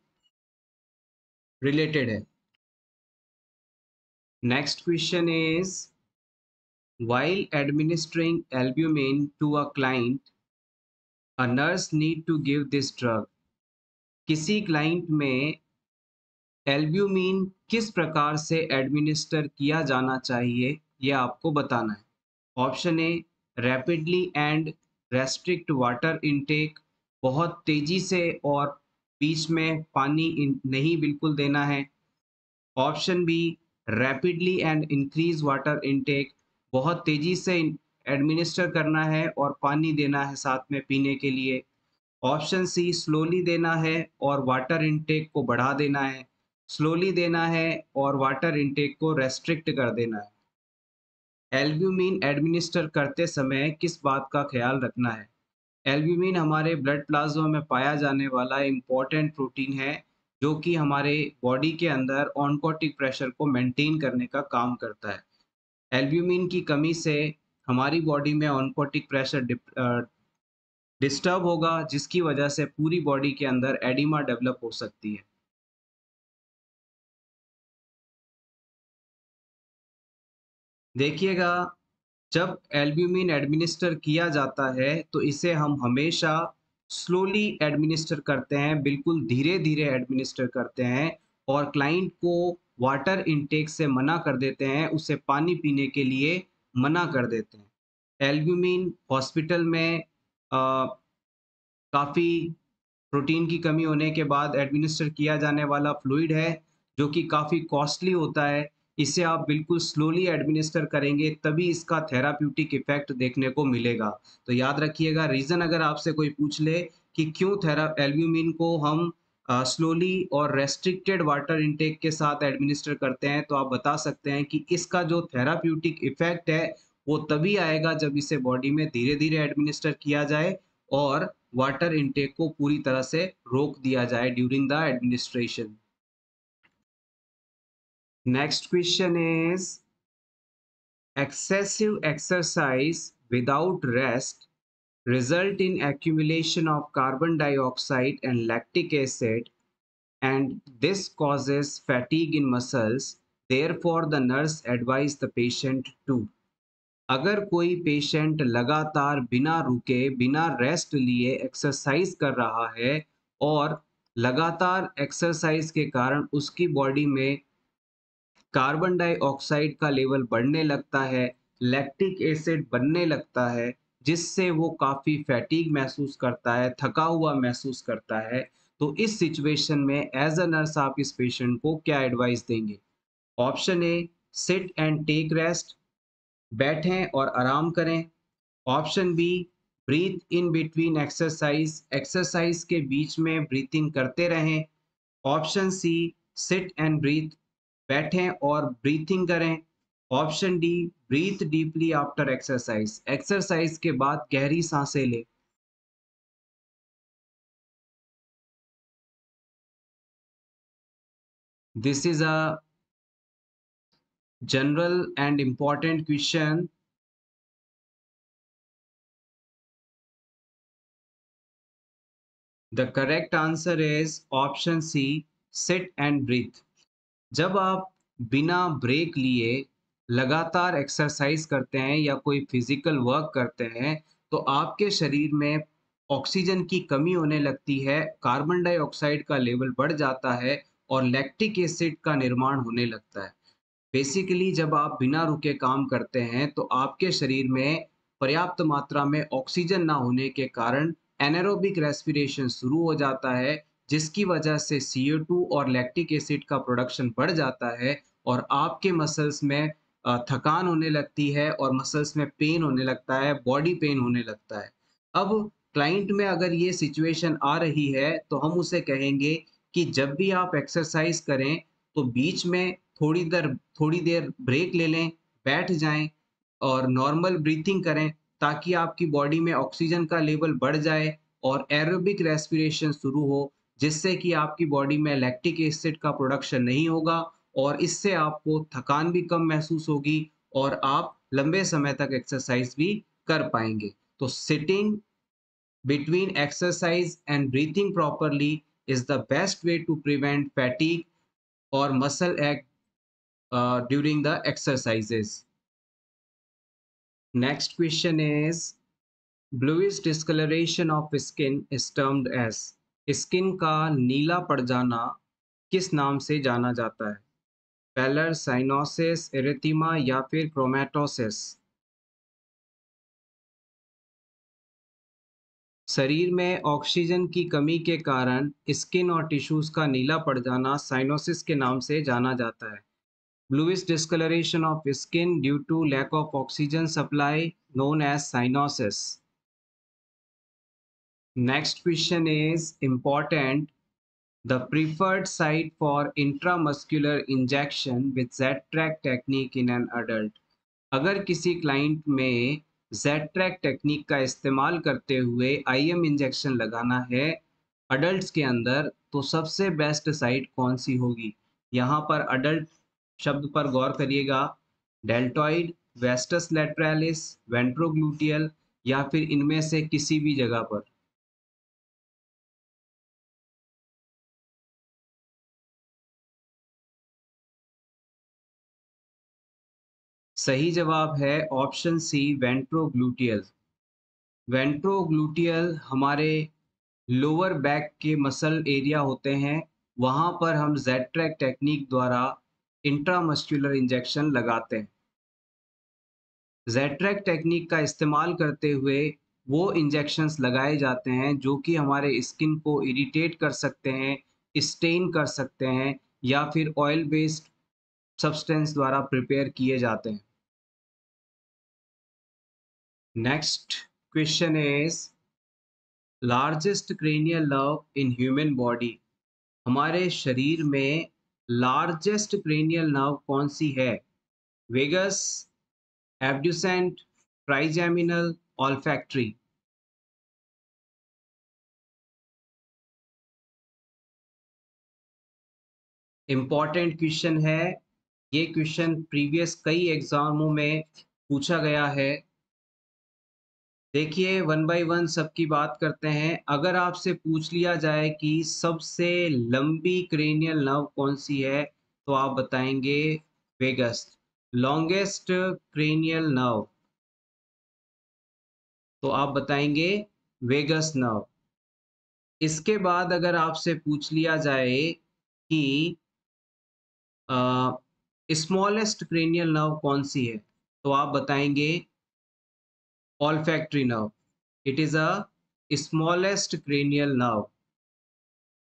related है। Next question is, while administering albumin to a client, a nurse need to give this drug. किसी क्लाइंट में एल्ब्यूमिन किस प्रकार से एडमिनिस्टर किया जाना चाहिए, यह आपको बताना है। Option A, rapidly and restrict water intake, बहुत तेजी से और बीच में पानी नहीं बिल्कुल देना है। Option B, rapidly and increase water intake, बहुत तेजी से एडमिनिस्टर करना है और पानी देना है साथ में पीने के लिए। ऑप्शन सी, स्लोली देना है और वाटर इनटेक को बढ़ा देना है। स्लोली देना है और वाटर इनटेक को रेस्ट्रिक्ट कर देना है। एल्ब्यूमिन एडमिनिस्टर करते समय किस बात का ख्याल रखना है? एल्ब्यूमिन हमारे ब्लड प्लाज्मा में पाया जाने वाला इम्पोर्टेंट प्रोटीन है, जो कि हमारे बॉडी के अंदर ऑनकोटिक प्रेशर को मेंटेन करने का काम करता है। एल्ब्यूमिन की कमी से हमारी बॉडी में ऑनकोटिक प्रेशर डिस्टर्ब होगा, जिसकी वजह से पूरी बॉडी के अंदर एडिमा डेवलप हो सकती है। देखिएगा, जब एल्ब्यूमिन एडमिनिस्टर किया जाता है तो इसे हम हमेशा स्लोली एडमिनिस्टर करते हैं, बिल्कुल धीरे धीरे एडमिनिस्टर करते हैं, और क्लाइंट को वाटर इनटेक से मना कर देते हैं, उसे पानी पीने के लिए मना कर देते हैं। एल्ब्यूमिन हॉस्पिटल में काफ़ी प्रोटीन की कमी होने के बाद एडमिनिस्टर किया जाने वाला फ्लूइड है, जो कि काफ़ी कॉस्टली होता है। इसे आप बिल्कुल स्लोली एडमिनिस्टर करेंगे तभी इसका थेराप्यूटिक इफेक्ट देखने को मिलेगा। तो याद रखिएगा, रीज़न अगर आपसे कोई पूछ ले कि क्यों थेरा एल्ब्यूमिन को हम स्लोली और रेस्ट्रिक्टेड वाटर इनटेक के साथ एडमिनिस्टर करते हैं, तो आप बता सकते हैं कि इसका जो थेराप्यूटिक इफेक्ट है वो तभी आएगा जब इसे बॉडी में धीरे धीरे एडमिनिस्टर किया जाए और वाटर इनटेक को पूरी तरह से रोक दिया जाए during the administration. Next question is, excessive exercise without rest result in accumulation of carbon dioxide and lactic acid, and this causes fatigue in muscles. Therefore, the nurse advised the patient to। अगर कोई patient लगातार बिना रुके बिना rest लिए exercise कर रहा है और लगातार एक्सरसाइज के कारण उसकी बॉडी में कार्बन डाइऑक्साइड का लेवल बढ़ने लगता है, लैक्टिक एसिड बनने लगता है, जिससे वो काफ़ी फैटीग महसूस करता है, थका हुआ महसूस करता है। तो इस सिचुएशन में एज अ नर्स आप इस पेशेंट को क्या एडवाइस देंगे? Option A, sit and take rest, बैठें और आराम करें। Option B, breathe in between exercise, exercise के बीच में ब्रीथिंग करते रहें। Option C, sit and breathe, बैठें और ब्रीथिंग करें। Option D, breathe deeply after exercise, exercise के बाद गहरी सांसें लें। This is a general and important question. The correct answer is option C, sit and breathe. जब आप बिना ब्रेक लिए लगातार एक्सरसाइज करते हैं या कोई फिजिकल वर्क करते हैं तो आपके शरीर में ऑक्सीजन की कमी होने लगती है, कार्बन डाइऑक्साइड का लेवल बढ़ जाता है और लैक्टिक एसिड का निर्माण होने लगता है। बेसिकली जब आप बिना रुके काम करते हैं तो आपके शरीर में पर्याप्त मात्रा में ऑक्सीजन ना होने के कारण एनारोबिक रेस्पिरेशन शुरू हो जाता है, जिसकी वजह से CO2 और लैक्टिक एसिड का प्रोडक्शन बढ़ जाता है और आपके मसल्स में थकान होने लगती है और मसल्स में पेन होने लगता है, बॉडी पेन होने लगता है। अब क्लाइंट में अगर ये सिचुएशन आ रही है तो हम उसे कहेंगे कि जब भी आप एक्सरसाइज करें तो बीच में थोड़ी देर ब्रेक ले लें, बैठ जाएं और नॉर्मल ब्रीथिंग करें ताकि आपकी बॉडी में ऑक्सीजन का लेवल बढ़ जाए और एरोबिक रेस्पिरेशन शुरू हो, जिससे कि आपकी बॉडी में लैक्टिक एसिड का प्रोडक्शन नहीं होगा और इससे आपको थकान भी कम महसूस होगी और आप लंबे समय तक एक्सरसाइज भी कर पाएंगे। तो sitting between exercise and breathing properly is the best way to prevent fatigue or muscle ache during the exercises. Next question is, bluish discoloration of skin is termed as। Skin का नीला पड़ जाना किस नाम से जाना जाता है? पैलर, साइनोसिस, एरिथीमा या फिर क्रोमेटोसिस? शरीर में ऑक्सीजन की कमी के कारण स्किन और टिश्यूज का नीला पड़ जाना साइनोसिस के नाम से जाना जाता है। Bluish discoloration of skin due to lack of oxygen supply known as cyanosis. Next question is important. The preferred site for intramuscular injection with Z-track technique in an adult. अगर किसी क्लाइंट में Z-track technique का इस्तेमाल करते हुए IM injection लगाना है adults के अंदर तो सबसे बेस्ट साइट कौन सी होगी? यहाँ पर अडल्ट शब्द पर गौर करिएगा। डेल्टॉइड, वेस्टस लैटरलिस, वेंट्रोग्लूटियल या फिर इनमें से किसी भी जगह पर? सही जवाब है ऑप्शन सी, वेंट्रोग्लूटियल। वेंट्रोग्लूटियल हमारे लोअर बैक के मसल एरिया होते हैं, वहां पर हम जेड ट्रैक टेक्निक द्वारा इंट्रामस्कुलर इंजेक्शन लगाते हैं। जेड ट्रैक टेक्निक का इस्तेमाल करते हुए वो इंजेक्शंस लगाए जाते हैं जो कि हमारे स्किन को इरिटेट कर सकते हैं, स्टेन कर सकते हैं या फिर ऑयल बेस्ड सब्सटेंस द्वारा प्रिपेयर किए जाते हैं। Next question is, largest cranial nerve in human body. हमारे शरीर में लार्जेस्ट क्रेनियल नर्व कौन सी है? Vagus, abducent, trigeminal, olfactory? Important question है। ये क्वेश्चन प्रीवियस कई एग्जामों में पूछा गया है। देखिए वन बाय वन सबकी बात करते हैं। अगर आपसे पूछ लिया जाए कि सबसे लंबी क्रेनियल नर्व कौन सी है तो आप बताएंगे वेगस। लॉन्गेस्ट क्रेनियल नर्व, तो आप बताएंगे वेगस नर्व। इसके बाद अगर आपसे पूछ लिया जाए कि स्मॉलेस्ट क्रेनियल नर्व कौन सी है, तो आप बताएंगे olfactory nerve. It is a smallest cranial nerve.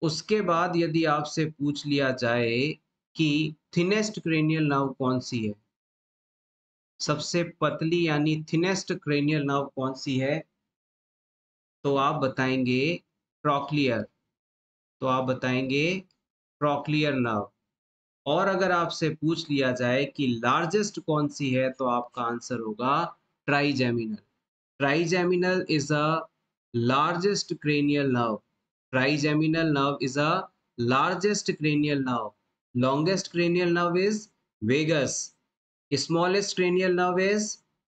उसके बाद यदि आपसे पूछ लिया जाए कि थिनेस्ट क्रेनियल नर्व कौन सी है, सबसे पतली यानी थिनेस्ट क्रेनियल नर्व कौन सी है, तो आप बताएंगे ट्रॉक्लियर। तो आप बताएंगे ट्रॉक्लियर नर्व। और अगर आपसे पूछ लिया जाए कि लार्जेस्ट कौन सी है, तो आपका आंसर होगा trigeminal. Trigeminal is a largest cranial nerve. Trigeminal nerve is a largest cranial nerve. Longest cranial nerve is vagus. Smallest cranial nerve is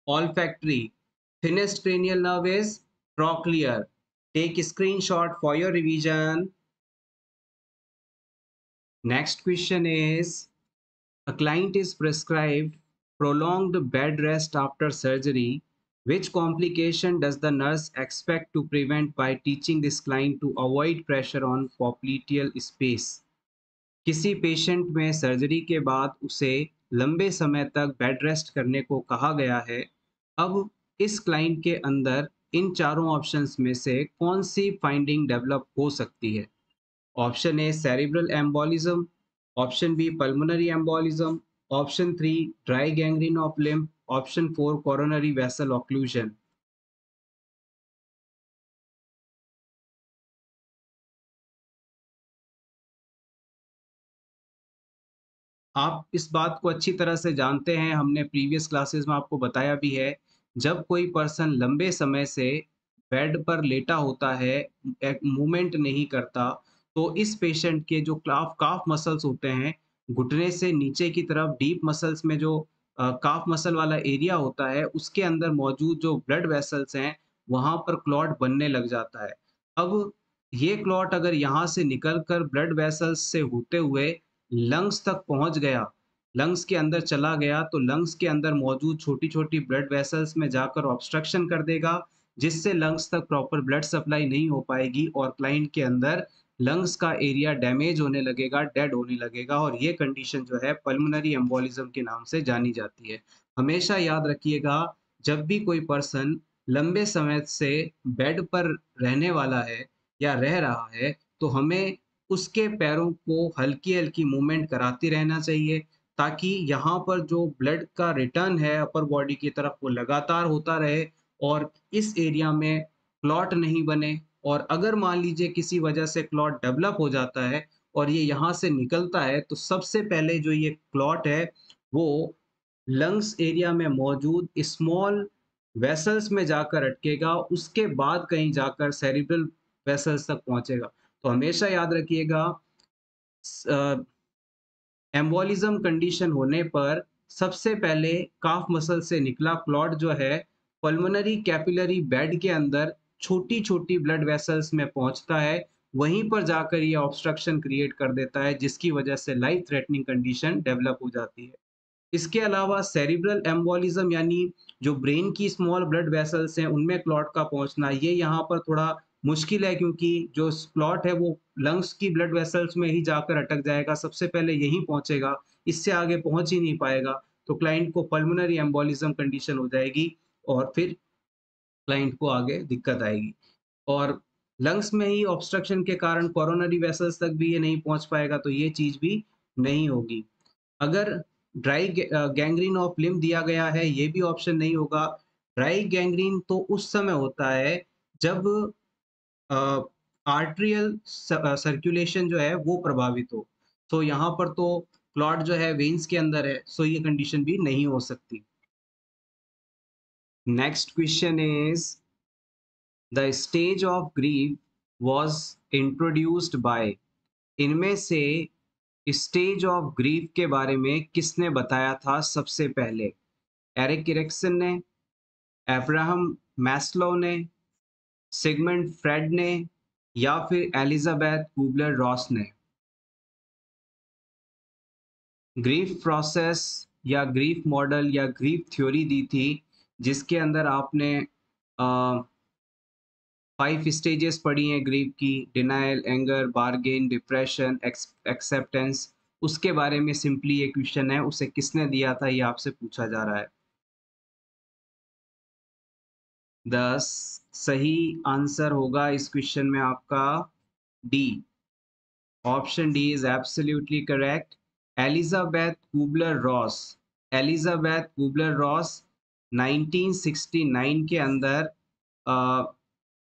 olfactory. Thinnest cranial nerve is trochlear. Take a screenshot for your revision. Next question is, a client is prescribed prolonged bed rest after surgery. Which complication does the nurse expect to prevent by teaching this client to avoid pressure on popliteal space? किसी patient में surgery के बाद उसे लंबे समय तक bed rest करने को कहा गया है। अब इस क्लाइंट के अंदर इन चारों ऑप्शंस में से कौन सी फाइंडिंग डेवलप हो सकती है? Option A cerebral embolism, option B pulmonary embolism, option three dry gangrene of lymph, option four coronary vessel occlusion. आप इस बात को अच्छी तरह से जानते हैं, हमने प्रीवियस क्लासेस में आपको बताया भी है। जब कोई पर्सन लंबे समय से बेड पर लेटा होता है, मूवमेंट नहीं करता, तो इस पेशेंट के जो काफ काफ मसल्स होते हैं, घुटने से नीचे की तरफ डीप मसल्स में जो काफ मसल वाला एरिया होता है, उसके अंदर मौजूद जो ब्लड वेसल्स हैं, वहाँ पर क्लॉट बनने लग जाता है। अब ये क्लॉट अगर यहाँ से निकल कर ब्लड वेसल्स से होते हुए लंग्स तक पहुँच गया, लंग्स के अंदर चला गया, तो लंग्स के अंदर मौजूद छोटी-छोटी ब्लड वेसल्स में जाकर ऑब्स्ट्रक्शन कर देगा, जिससे लंग्स तक प्रॉपर ब्लड सप्लाई नहीं हो पाएगी और क्लाइंट के अंदर लंग्स का एरिया डैमेज होने लगेगा, डेड होने लगेगा और ये कंडीशन जो है पल्मोनरी एम्बोलिज्म के नाम से जानी जाती है। हमेशा याद रखिएगा, जब भी कोई पर्सन लंबे समय से बेड पर रहने वाला है या रह रहा है, तो हमें उसके पैरों को हल्की-हल्की मूवमेंट कराते रहना चाहिए, ताकि यहाँ पर जो ब्लड का रिटर्न है अपर बॉडी की तरफ वो लगातार होता रहे और इस एरिया में क्लॉट नहीं बने। और अगर मान लीजिए किसी वजह से क्लॉट डेवलप हो जाता है और ये यहाँ से निकलता है, तो सबसे पहले जो ये क्लॉट है, वो लंग्स एरिया में मौजूद स्मॉल वेसल्स में जाकर अटकेगा, उसके बाद कहीं जाकर सेरिब्रल वेसल्स तक पहुँचेगा। तो हमेशा याद रखिएगा, एम्बोलिज्म कंडीशन होने पर सबसे पहले काफ मसल से निकला क्लॉट जो है पल्मोनरी कैपिलरी बेड के अंदर छोटी-छोटी ब्लड वेसल्स में पहुंचता है, वहीं पर जाकर ये ऑब्स्ट्रक्शन क्रिएट कर देता है, जिसकी वजह से लाइफ थ्रेटनिंग कंडीशन डेवलप हो जाती है। इसके अलावा सेरिब्रल एम्बोलिज्म यानी जो ब्रेन की स्मॉल ब्लड वेसल्स हैं, उनमें क्लॉट का पहुँचना, ये यहाँ पर थोड़ा मुश्किल है, क्योंकि जो क्लॉट है वो लंग्स की ब्लड वेसल्स में ही जाकर अटक जाएगा, सबसे पहले यहीं पहुँचेगा, इससे आगे पहुँच ही नहीं पाएगा। तो क्लाइंट को पल्मोनरी एम्बोलिज्म कंडीशन हो जाएगी और फिर क्लाइंट को आगे दिक्कत आएगी। और लंग्स में ही ऑब्स्ट्रक्शन के कारण कोरोनरी वेसल्स तक भी ये नहीं पहुँच पाएगा, तो ये चीज़ भी नहीं होगी। अगर ड्राई गैंग्रीन ऑफ लिम्ब दिया गया है, ये भी ऑप्शन नहीं होगा। ड्राई गैंग्रीन तो उस समय होता है जब आर्टेरियल सर्कुलेशन जो है वो प्रभावित हो। तो यहाँ पर तो क्लॉट जो है वेन्स के अंदर है, सो ये कंडीशन भी नहीं हो सकती। Next question is, the stage of grief was introduced by. इनमें से स्टेज ऑफ ग्रीफ के बारे में किसने बताया था सबसे पहले? एरिक इरिक्सन ने, अब्राहम मैस्लो ने, सिगमंड फ्रेड ने, या फिर एलिजाबेथ कुबलर रॉस ने? ग्रीफ प्रोसेस या ग्रीफ मॉडल या ग्रीफ थ्योरी दी थी, जिसके अंदर आपने 5 स्टेजेस पढ़ी हैं ग्रीफ की, denial, anger, bargain, depression, acceptance. उसके बारे में सिंपली ये क्वेश्चन है, उसे किसने दिया था ये आपसे पूछा जा रहा है। 10 सही आंसर होगा इस क्वेश्चन में आपका D. Option D is absolutely correct. Elizabeth Kübler Ross, Elizabeth Kübler Ross 1969 के अंदर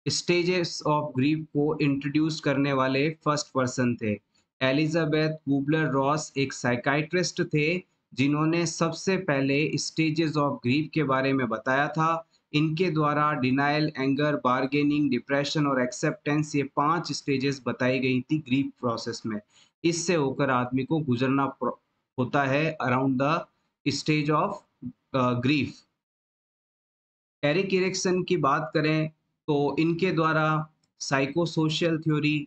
स्टेजेस ऑफ ग्रीफ को इंट्रोड्यूस करने वाले फर्स्ट पर्सन थे। एलिजाबेथ कुबलर रॉस एक साइकाइट्रिस्ट थे, जिन्होंने सबसे पहले स्टेजेस ऑफ ग्रीफ के बारे में बताया था। इनके द्वारा डिनायल, एंगर, बार्गेनिंग, डिप्रेशन और एक्सेप्टेंस, ये 5 स्टेजेस बताई गई थी ग्रीफ प्रोसेस में। इससे होकर आदमी को गुजरना होता है around the stage of grief. Erik Erikson की बात करें तो इनके द्वारा साइको सोशल थ्योरी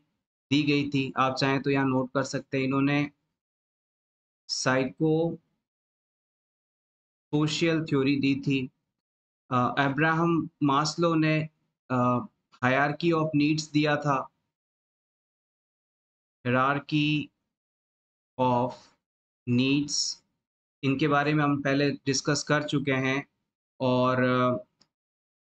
दी गई थी। आप चाहें तो यहाँ नोट कर सकते हैं, इन्होंने साइको सोशल थ्योरी दी थी। अब्राहम मास्लो ने हायरार्की ऑफ नीड्स दिया था, हायरार्की ऑफ नीड्स, इनके बारे में हम पहले डिस्कस कर चुके हैं। और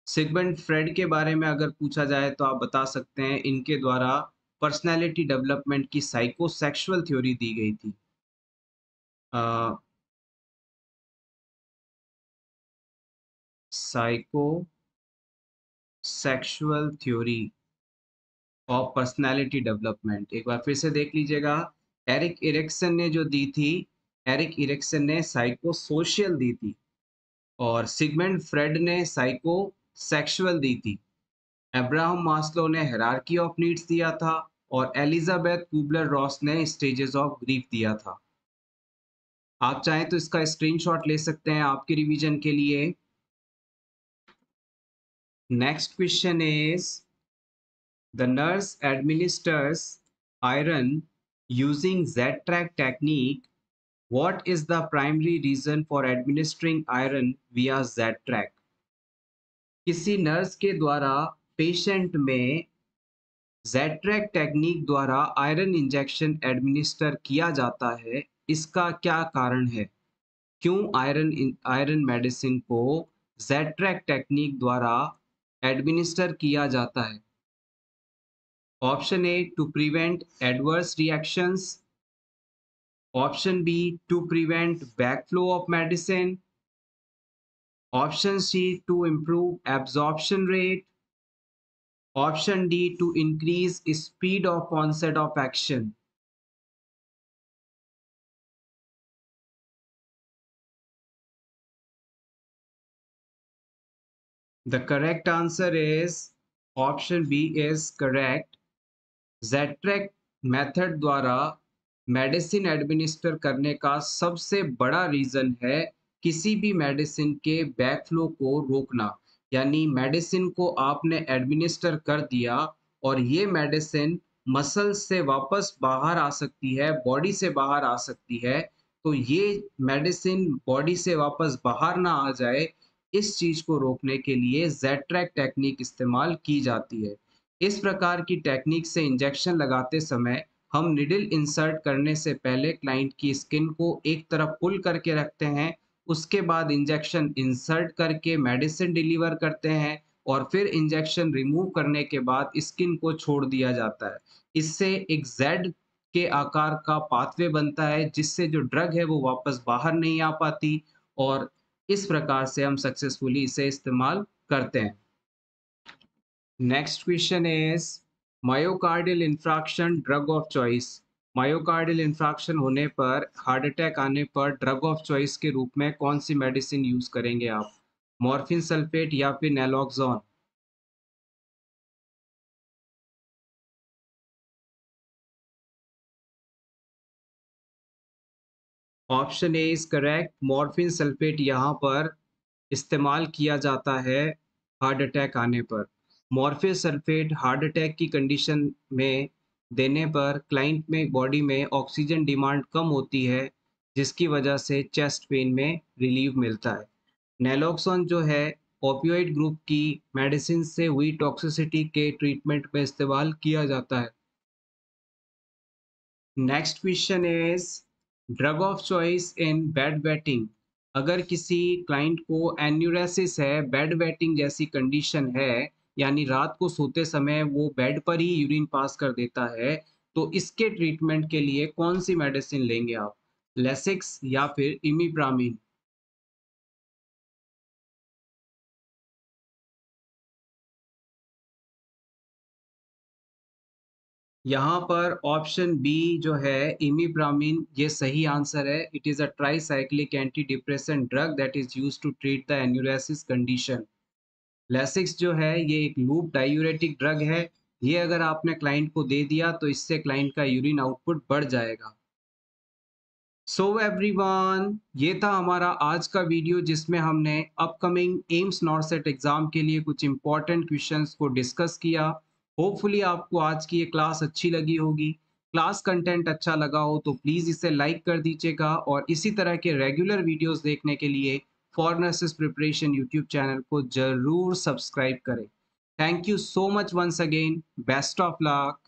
सिगमंड फ्रेड के बारे में अगर पूछा जाए तो आप बता सकते हैं, इनके द्वारा पर्सनैलिटी डेवलपमेंट की साइकोसेक्सुअल थ्योरी दी गई थी। Psycho sexual theory of personality development एक बार फिर से देख लीजिएगा। एरिक इरिक्सन ने जो दी थी, एरिक इरिक्सन ने साइको सोशल दी थी, और सिगमंड फ्रेड ने साइको सेक्सुअल दी थी। अब्राहम मास्लो ने हायरार्की ऑफ नीड्स दिया था, और एलिजाबेथ कुबलर रॉस ने स्टेजेस ऑफ ग्रीफ दिया था। आप चाहें तो इसका स्क्रीनशॉट ले सकते हैं आपके रिवीजन के लिए। Next question is, the nurse administers iron using Z-track technique. What is the primary reason for administering iron via Z-track? किसी नर्स के द्वारा पेशेंट में Z-track टेक्निक द्वारा आयरन इंजेक्शन एडमिनिस्टर किया जाता है, इसका क्या कारण है? क्यों आयरन मेडिसिन को Z-track टेक्निक द्वारा एडमिनिस्टर किया जाता है? Option A, to prevent adverse reactions. Option B, to prevent backflow of medicine. Option C, to improve absorption rate. Option D, to increase speed of onset of action. The correct answer is option B is correct. Z-track method द्वारा medicine administer करने का सबसे बड़ा reason है किसी भी medicine के backflow को रोकना। यानी मेडिसिन को आपने एडमिनिस्टर कर दिया, और ये मेडिसिन मसल से वापस बाहर आ सकती है, बॉडी से बाहर आ सकती है। तो ये मेडिसिन बॉडी से वापस बाहर ना आ जाए, इस चीज को रोकने के लिए Z-track टेक्निक इस्तेमाल की जाती है। इस प्रकार की टेक्निक से इंजेक्शन लगाते समय हम निडल इंसर्ट करने से पहले क्लाइंट की स्किन को एक तरफ पुल करके रखते हैं, उसके बाद इंजेक्शन इंसर्ट करके मेडिसिन डिलीवर करते हैं, और फिर इंजेक्शन रिमूव करने के बाद स्किन को छोड़ दिया जाता है। इससे एक जेड के आकार का पाथवे बनता है, जिससे जो ड्रग है वो वापस बाहर नहीं आ पाती, और इस प्रकार से हम सक्सेसफुली इसे इस्तेमाल करते हैं। Next question is, myocardial infraction drug of choice. Myocardial infraction होने पर, हार्ट अटैक आने पर ड्रग ऑफ चॉइस के रूप में कौन सी मेडिसिन यूज करेंगे आप? मॉर्फिन सल्फेट या फिर naloxone? Option A is correct. Morphine sulphate यहाँ पर इस्तेमाल किया जाता है हार्ट अटैक आने पर। मॉर्फिन सल्फेट हार्ट अटैक की कंडीशन में देने पर क्लाइंट में बॉडी में ऑक्सीजन डिमांड कम होती है, जिसकी वजह से चेस्ट पेन में रिलीफ मिलता है। नैलोक्सोन जो है ओपियोइड ग्रुप की मेडिसिन से हुई टॉक्सिसिटी के ट्रीटमेंट में इस्तेमाल किया जाता है। Next question is drug of choice in bed wetting. अगर किसी क्लाइंट को एन्यूरेसिस है, बेड वेटिंग जैसी कंडीशन है, यानी रात को सोते समय वो बेड पर ही यूरिन पास कर देता है, तो इसके ट्रीटमेंट के लिए कौन सी मेडिसिन लेंगे आप? लेसिक्स या फिर इमिप्रामिन? यहाँ पर ऑप्शन बी जो है इमिप्रामिन, ये सही आंसर है। It is a tricyclic anti depressant drug that is used to treat the enuresis condition. Lasix जो है ये एक लूप डायूरेटिक ड्रग है। ये अगर आपने क्लाइंट को दे दिया तो इससे क्लाइंट का यूरिन आउटपुट बढ़ जाएगा। सो एवरीवन, ये था हमारा आज का वीडियो जिसमें हमने अपकमिंग एम्स नॉरसेट एग्जाम के लिए कुछ इंपॉर्टेंट क्वेश्चंस को डिस्कस किया। होपफुली आपको आज की ये क्लास अच्छी लगी होगी। क्लास कंटेंट अच्छा लगा हो तो प्लीज़ इसे लाइक कर दीजिएगा और इसी तरह के रेगुलर वीडियोस देखने के लिए for nurses preparation YouTube channel को ज़रूर सब्सक्राइब करें। Thank you so much once again. Best of luck.